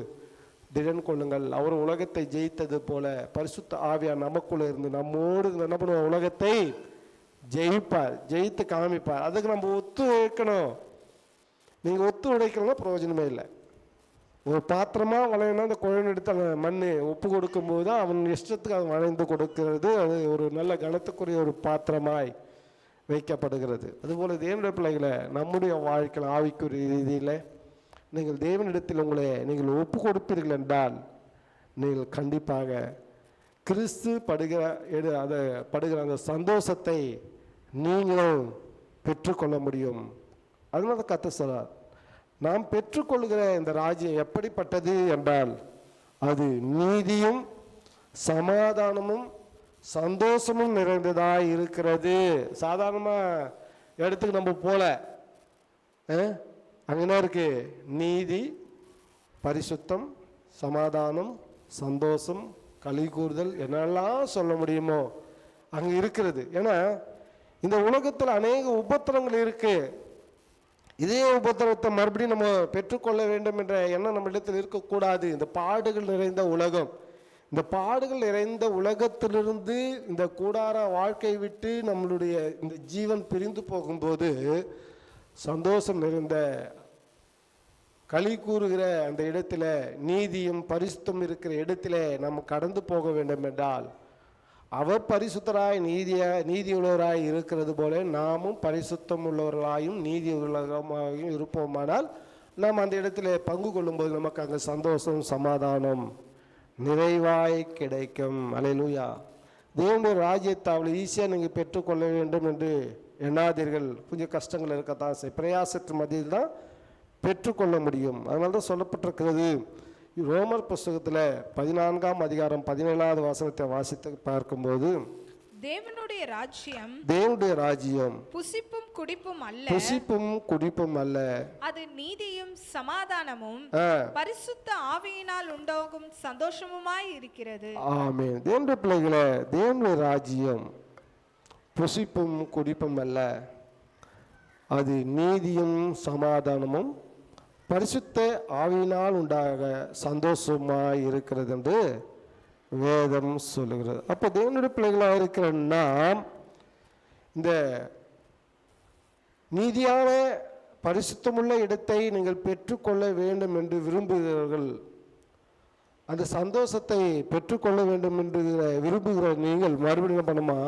திடன் கொள்ளுங்கள். அவர் உலகத்தை ஜெயித்தது போல பரிசுத்த ஆவியார் நமக்குள்ள இருந்து நம்மோடு என்ன பண்ணுவோம், உலகத்தை ஜெயிப்பார், ஜெயித்து காமிப்பார். அதுக்கு நம்ம ஒத்து உழைக்கணும். நீங்கள் ஒத்து உழைக்கணும்னா பிரயோஜனமே இல்லை. ஒரு பாத்திரமாக வளையணும், அந்த குழந்தை எடுத்து அந்த மண் ஒப்பு கொடுக்கும்போது தான் அவன் இஷ்டத்துக்கு அவன் வளைந்து கொடுக்கிறது. அது ஒரு நல்ல கனத்துக்குரிய ஒரு பாத்திரமாய் வைக்கப்படுகிறது. அதுபோல் தேவனுடைய பிள்ளைகளை நம்முடைய வாழ்க்கையில் ஆவிக்குரிய ரீதியில் நீங்கள் தேவனிடத்தில் உங்களை நீங்கள் ஒப்பு கொடுப்பீர்கள் என்றால் நீங்கள் கண்டிப்பாக கிறிஸ்து படுகிற அந்த சந்தோஷத்தை நீங்களும் பெற்றுக்கொள்ள முடியும். அதனால கர்த்தர் சொல்றார், நாம் பெற்றுக்கொள்கிற இந்த ராஜ்யம் எப்படிப்பட்டது என்றால் அது நீதியும் சமாதானமும் சந்தோஷமும் நிறைந்ததாக இருக்கிறது. சாதாரணமாக இடத்துக்கு நம்ம போல அங்கே என்ன இருக்கு? நீதி, பரிசுத்தம், சமாதானம், சந்தோஷம், களி கூறுதல், என்னெல்லாம் சொல்ல முடியுமோ அங்கே இருக்கிறது. ஏன்னா இந்த உலகத்தில் அநேக உபத்திரங்கள் இருக்கு. இதே உபத்திரத்தை மறுபடியும் நம்ம பெற்றுக்கொள்ள வேண்டும் என்ற எண்ணம் நம்ம இடத்தில் இருக்கக்கூடாது. இந்த பாடுகள் நிறைந்த உலகம், இந்த பாடுகள் நிறைந்த உலகத்திலிருந்து இந்த கூடார வாழ்க்கை விட்டு நம்மளுடைய இந்த ஜீவன் பிரிந்து போகும்போது சந்தோஷம் நிறைந்த களி கூறுகிற அந்த இடத்துல, நீதியும் பரிசுத்தம் இருக்கிற இடத்துல நாம் கடந்து போக வேண்டும் என்றால், அவர் பரிசுத்தராய் நீதியுள்ளவராய் இருக்கிறது போல நாமும் பரிசுத்தம் உள்ளவர்களாயும் நீதி உள்ளவராயும் இருப்போமானால், நாம் அந்த இடத்துல பங்கு கொள்ளும்போது நமக்கு அங்கே சந்தோஷம், சமாதானம் நிறைவாய் கிடைக்கும். அல்லேலூயா. தேவனுடைய ராஜ்யத்தை அவ்வளோ ஈஸியாக நீங்கள் பெற்றுக்கொள்ள வேண்டும் என்று எண்ணாதீர்கள். கொஞ்சம் கஷ்டங்கள் இருக்கத்தான் செய்யும். பிரயாசத்தின் மத்தியில் தான் பெற்றுக்கொள்ள முடியும். அதனால தான் சொல்லப்பட்டிருக்கிறது, ரோமர் புஸ்தகத்தில் 14ஆம் அதிகாரம் 17வது வசனத்தை வாசித்து பார்க்கும்போது, தேவனுடைய ராஜ்யம் புசிப்பும் குடிப்பும் அல்ல, அது நீதியும் சமாதானமும் பரிசுத்த ஆவியினால் உண்டாகும் சந்தோஷமுமாய் இருக்கிறது. ஆமென். தேவனுடைய பிள்ளைகளே, தேவனுடைய ராஜ்யம் புசிப்பும் குடிப்பும் அல்ல, அது நீதியும் சமாதானமும் பரிசுத்த ஆவியினால் உண்டாக சந்தோஷமாய் இருக்கிறது என்று வேதம் சொல்லுகிறது. அப்போ தேவனுடைய பிள்ளைகளாக இருக்கிற நாம் இந்த நீதியான பரிசுத்தமுள்ள இடத்தை நீங்கள் பெற்றுக்கொள்ள வேண்டும் என்று விரும்புகிறீர்கள். அந்த சந்தோஷத்தை பெற்றுக்கொள்ள வேண்டும் என்று விரும்புகிற நீங்கள் மறுபடியும் என்ன பண்ணுமா,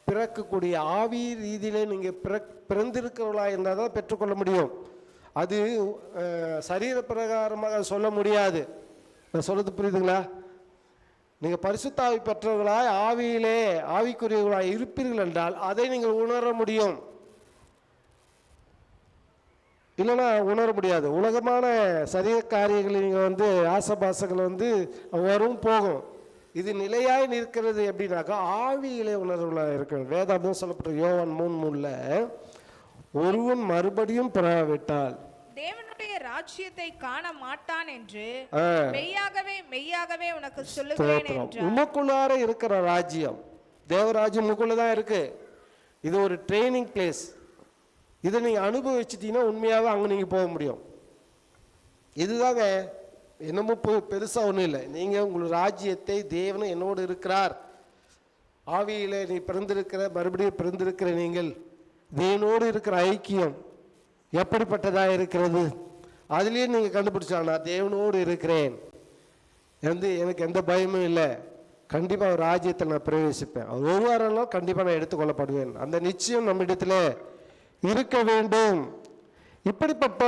பிறக்கக்கூடிய ஆவி ரீதியிலே நீங்கள் பிறந்திருக்கிறவர்களாக இருந்தால் தான் பெற்றுக்கொள்ள முடியும். அது சரீர பிரகாரமாக சொல்ல முடியாது. நான் சொல்றது புரியுதுங்களா? நீங்கள் பரிசுத்தாவி பெற்றவர்களாய் ஆவியிலே ஆவிக்குரியவர்களாய் இருப்பீர்கள் என்றால் அதை நீங்கள் உணர முடியும். இல்லைன்னா உணர முடியாது. உலகமான சரீர காரியங்களை நீங்கள் ஆசபாசங்கள் வரும் போகும். இது நிலையாய் நிற்கிறது எப்படின்னாக்கா ஆவியிலே உணர்வுகளாக இருக்கணும். வேதாந்தம் சொல்லப்பட்ட யோவான் 3:3 ஒருவன் மறுபடியும் பிறவாவிட்டால் தேவனுடைய ராஜ்யத்தை காண மாட்டான் என்று மெய்யாகவே உனக்கு சொல்லுகிறேன் என்றார். உமக்குள்ளார இருக்கிற ராஜ்யம், தேவராஜ்யம் உமக்குள்ளதான் இருக்கு. இது ஒரு ட்ரைனிங் பிளேஸ். இதை நீங்க அனுபவிச்சிட்டீங்கன்னா உண்மையாவே அங்க நீங்க போக முடியும். இதுதாங்க, என்னமோ பெருசா ஒன்றும் இல்லை. நீங்க உங்கள் ராஜ்யத்தை தேவன் என்னோடு இருக்கிறார், ஆவியில நீ பிறந்திருக்கிற மறுபடியும் பிறந்திருக்கிற நீங்கள் தேவனோடு இருக்கிற ஐக்கியம் எப்படிப்பட்டதாக இருக்கிறது, அதுலேயே நீங்கள் கண்டுபிடிச்சானா தேவனோடு இருக்கிறேன், எனக்கு எந்த பயமும் இல்லை, கண்டிப்பாக ஒரு ராஜ்யத்தை நான் பிரவேசிப்பேன், அவர் ஒருவாரெல்லாம் கண்டிப்பாக நான் எடுத்துக்கொள்ளப்படுவேன், அந்த நிச்சயம் நம்ம இடத்துல இருக்க வேண்டும். இப்படிப்பட்ட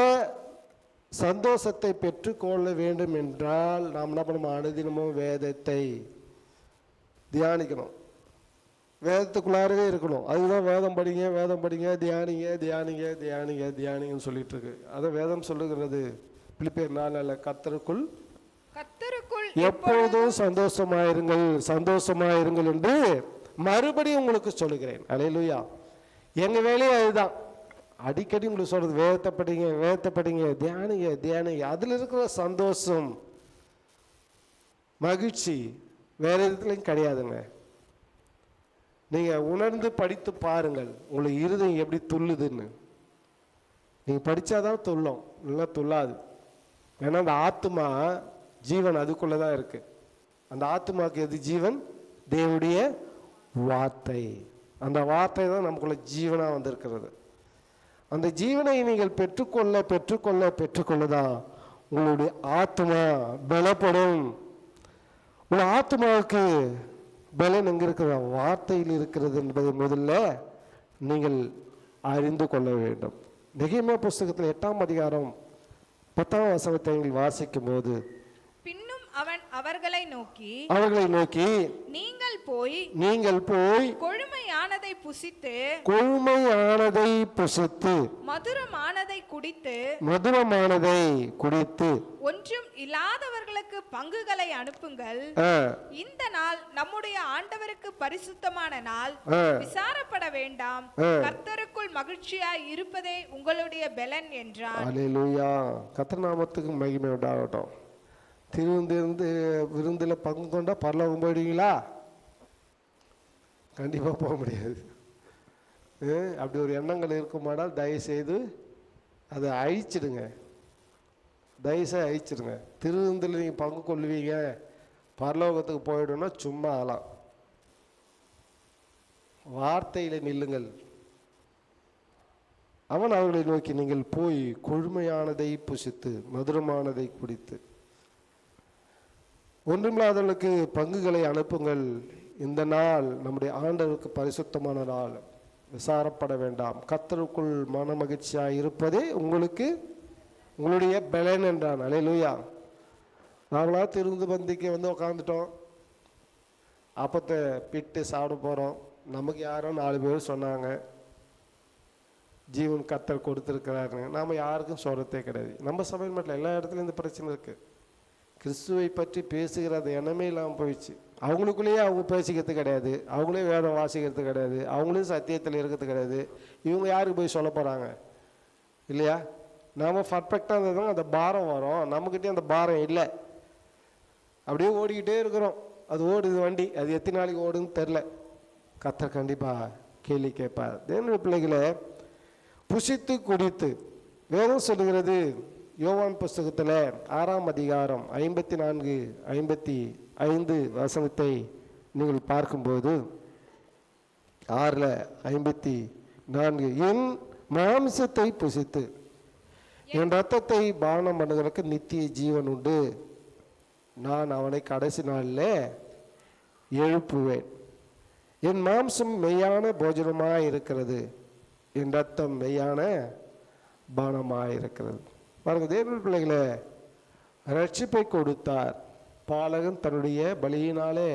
சந்தோஷத்தை பெற்றுக்கொள்ள வேண்டும் என்றால் நாம் என்ன பண்ணணும், அனுதினமும் வேதத்தை தியானிக்கணும், வேதத்துக்குள்ளாரவே இருக்கணும். அதுதான் வேதம் படிங்க வேதம் படிங்க தியானிங்க தியானிங்க தியானிங்க தியானிங்கன்னு சொல்லிட்டு இருக்கு. அதை வேதம் சொல்லுகிறது பிலிப்பியர் 4 கர்த்தருக்குள் எப்பொழுதும் சந்தோஷமாயிருங்கள் சந்தோஷமாயிருங்கள் என்று மறுபடியும் உங்களுக்கு சொல்லுகிறேன். அல்லேலூயா. எங்க வேலையே அதுதான், அடிக்கடி உங்களுக்கு சொல்றது வேதத்தை படிங்க வேதத்தை படிங்க தியானிங்க தியானிங்க. அதுல இருக்கிற சந்தோஷம் மகிழ்ச்சி வேற எதுலையும் கிடையாதுங்க. நீங்கள் உணர்ந்து படித்து பாருங்கள், உங்களை இருதயம் எப்படி துள்ளுதுன்னு. நீங்கள் படித்தாதான் துள்ளும், இல்லை துள்ளாது. ஏன்னா அந்த ஆத்மா ஜீவன் அதுக்குள்ளே தான் இருக்குது. அந்த ஆத்மாவுக்கு எது ஜீவன்? தேவனுடைய வார்த்தை. அந்த வார்த்தை தான் நமக்குள்ள ஜீவனாக வந்திருக்கிறது. அந்த ஜீவனை நீங்கள் பெற்றுக்கொள்ள பெற்றுக்கொள்ள பெற்றுக்கொள்ளதான் உங்களுடைய ஆத்மா பலப்படும். உங்கள் ஆத்மாவுக்கு பலன் எங்க இருக்கிற வார்த்தையில் இருக்கிறது என்பதை முதல்ல நீங்கள் அறிந்து கொள்ள வேண்டும். நெகேமியா புஸ்தகத்தில் 8ஆம் அதிகாரம் 10ஆம் வசனத்தை நீங்கள் வாசிக்கும் போது, பின்னும் அவன் அவர்களை நோக்கி நீங்கள் போய் கொழுமையானதை புசித்து மதுரமானதை குடித்து ஒன்றும் இல்லாதவர்களுக்கு பங்குகளை அனுப்புங்கள். இந்த நாள் நம்முடைய ஆண்டவருக்கு பரிசுத்தமான நாள், விசாரப்பட வேண்டாம், கர்த்தருக்குள் மகிழ்ச்சியாய் இருப்பதே உங்களுடைய பலன் என்றார். அல்லேலூயா. கர்த்தர் நாமத்துக்கு மகிமை உண்டாகட்டும். விருந்தில் பங்கு கொண்டா பரலோகம் போயிடுவீங்களா? கண்டிப்பாக போக முடியாது. அப்படி ஒரு எண்ணங்கள் இருக்குமானால் தயவுசெய்து அதை அழிச்சிடுங்க, தயவுசெய்து அழிச்சிடுங்க. திருவிருந்தில் நீங்கள் பங்கு கொள்வீங்க பரலோகத்துக்கு போயிடும்னா சும்மா ஆகலாம். வார்த்தையில் நில்லுங்கள். அவன் அவர்களை நோக்கி, நீங்கள் போய் கொழுமையானதை புசித்து மதுரமானதை குடித்து ஒன்றுமில்லாதவர்களுக்கு பங்குகளை அனுப்புங்கள். இந்த நாள் நம்முடைய ஆண்டவருக்கு பரிசுத்தமான நாள், விசாரப்பட வேண்டாம். கர்த்தருக்குள் மன மகிழ்ச்சியாக இருப்பதே உங்களுக்கு உங்களுடைய பலன் என்றான். அல்லேலூயா. நாமளா திருந்து பந்திக்கு வந்து உட்காந்துட்டோம், அப்பத்தை பிட்டு சாப்பிட போகிறோம். நமக்கு யாரோ 4 பேர் சொன்னாங்க ஜீவன் கர்த்தர் கொடுத்துருக்கிறாருங்க. நாம் யாருக்கும் சொல்கிறதே கிடையாது. நம்ம சபையில் மட்டும் எல்லா இடத்துலையும் இந்த பிரச்சனை இருக்குது. கிறிஸ்துவை பற்றி பேசுகிற அந்த எண்ணமே இல்லாமல் போயிடுச்சு. அவங்களுக்குள்ளேயே அவங்க பேசிக்கிறது கிடையாது, அவங்களே வேதம் வாசிக்கிறது கிடையாது, அவங்களே சத்தியத்தில் இருக்கிறது கிடையாது. இவங்க யாருக்கு போய் சொல்ல போகிறாங்க? இல்லையா? நாம் பர்ஃபெக்டாக இருந்தது தான் அந்த பாரம் வரும். நம்மக்கிட்டே அந்த பாரம் இல்லை, அப்படியே ஓடிக்கிட்டே இருக்கிறோம். அது ஓடுது வண்டி, அது எத்தனை நாளைக்கு ஓடுன்னு தெரில. கர்த்தர் கண்டிப்பாக கேள்வி கேட்பார். தேவனுடைய பிள்ளைகளை புசித்து குடித்து, வேதம் சொல்லுகிறது யோவான் புஸ்தகத்தில் 6ஆம் அதிகாரம் 54, 55 வசனத்தை நீங்கள் பார்க்கும்போது 6:54, என் மாம்சத்தை புசித்து என் ரத்தத்தை பானம் பண்ணுகிறதுக்கு நித்திய ஜீவன் உண்டு, நான் அவனை கடைசி நாளில் எழுப்புவேன். என் மாம்சம் மெய்யான போஜனமாக இருக்கிறது, என் ரத்தம் மெய்யான பானமாக இருக்கிறது. பாருங்க, தேவனுடைய பிள்ளைகளை ரட்சிப்பை கொடுத்தார். பாலகன் தன்னுடைய பலியினாலே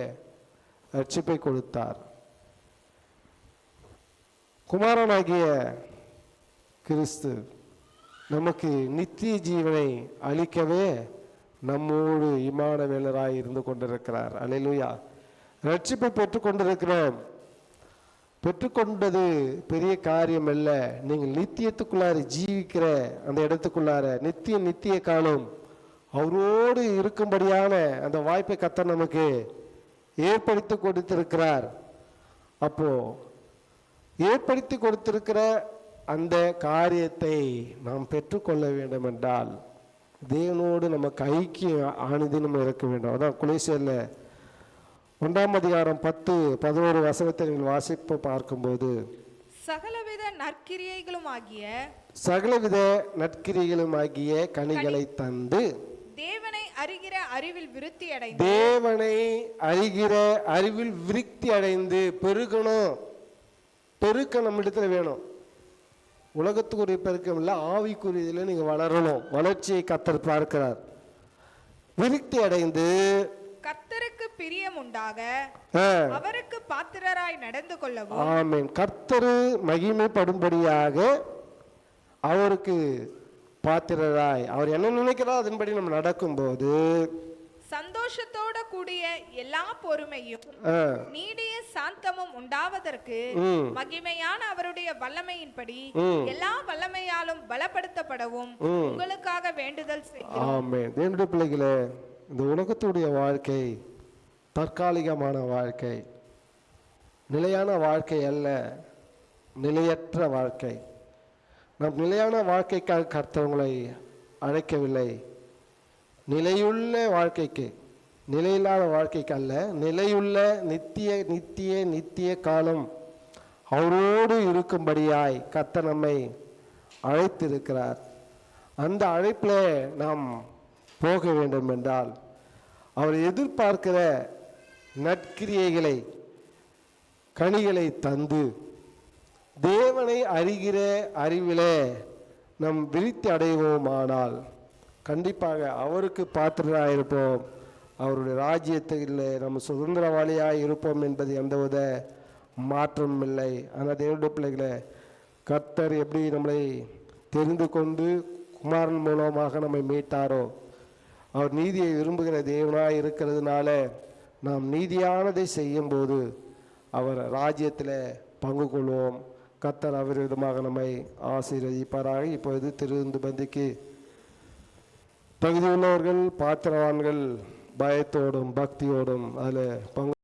ரட்சிப்பை கொடுத்தார். குமாரனாகிய கிறிஸ்து நமக்கு நித்திய ஜீவனை அளிக்கவே நம்மோடு இம்மானுவேலராய் இருந்து கொண்டிருக்கிறார். அல்லேலூயா. ரட்சிப்பை பெற்றுக்கொண்டிருக்கிறோம். பெற்றுக்கொண்டது பெரிய காரியம் அல்ல. நீங்கள் நித்தியத்துக்குள்ளார ஜீவிக்கிற அந்த இடத்துக்குள்ளார நித்திய காலம் அவரோடு இருக்கும்படியான அந்த வாய்ப்பை கர்த்தர் நமக்கு ஏற்படுத்தி கொடுத்திருக்கிறார். அப்போ ஏற்படுத்தி கொடுத்திருக்கிற அந்த காரியத்தை நாம் பெற்றுக்கொள்ள வேண்டும் என்றால் தேவனோடு நமக்கு ஐக்கியம் ஆனது நம்ம இருக்க வேண்டும். அதான் கொலோசியர்ல 1ஆம் அதிகாரம் 10-11 வசனத்தை நீங்கள் வாசிப்பு பார்க்கும்போது, சகலவித நற்கிரியைகளும் ஆகிய கனிகளை தந்து தேவனை அறிகிற அறிவில் விருத்தி அடைந்து பெருகணும். பெருக்க நம்ம இடத்துல வேணும். உலகத்துக்குரிய பெருக்கம் இல்லை, ஆவிக்குரியதில் நீங்கள் வளரணும். வளர்ச்சியை கர்த்தர் பார்க்கிறார். விருத்தி அடைந்து கர்த்தருக்கு பிரியம் உண்டாக அவருக்கு பாத்திரராய் நடந்து கொள்ளவும். ஆமென். கர்த்தர் மகிமைப்படும்படியாக அவருக்கு பாத்திரராய், அவர் என்ன நினைக்கிறார் அதன்படி நம்ம நடக்கும்போது சந்தோஷத்தோட கூடிய எல்லா பொறுமையும் நீடிய சாந்தமும் உண்டாவதற்கு மகிமையான அவருடைய வல்லமையின்படி எல்லா வல்லமையாலும் பலப்படுத்தப்படவும் உங்களுக்காக வேண்டுதல் செய்கிறோம். ஆமென். தேவனுடைய பிள்ளைகளே, இந்த உலகத்துடைய வாழ்க்கை தற்காலிகமான வாழ்க்கை, நிலையான வாழ்க்கை அல்ல, நிலையற்ற வாழ்க்கை. நம் நிலையான வாழ்க்கைக்காக கர்த்தர் அழைக்கவில்லை. நிலையுள்ள வாழ்க்கைக்கு, நிலையில்லாத வாழ்க்கைக்கு அல்ல, நிலையுள்ள நித்திய காலம் அவரோடு இருக்கும்படியாய் கர்த்தர் நம்மை அழைத்திருக்கிறார். அந்த அழைப்பில் நாம் போக வேண்டும் என்றால் அவர் எதிர்பார்க்கிற நற்கிரியைகளை, கனிகளை தந்து தேவனை அறிகிற அறிவிலே நம் விருத்தி அடைவோமானால் கண்டிப்பாக அவருக்கு பாத்திரராக இருப்போம். அவருடைய ராஜ்யத்தில் நம்ம சுதந்திரவாளியாக இருப்போம் என்பது எந்தவித மாற்றமும் இல்லை. ஆனால் தேவனுடைய பிள்ளைகளை கர்த்தர் எப்படி நம்மளை தெரிந்து கொண்டு குமாரன் மூலமாக நம்மை மீட்டாரோ, அவர் நீதியை விரும்புகிற தேவனாக இருக்கிறதுனால நாம் நீதியானதை செய்யும்போது அவர் ராஜ்யத்தில் பங்கு கொள்வோம். கர்த்தர் அவர் விதமாக நம்மை ஆசீர்வதிப்பாராக. இப்பொழுது திருந்து பந்திக்கு தகுதியுள்ளவர்கள், பாத்திரவான்கள் பயத்தோடும் பக்தியோடும் அதில் பங்கு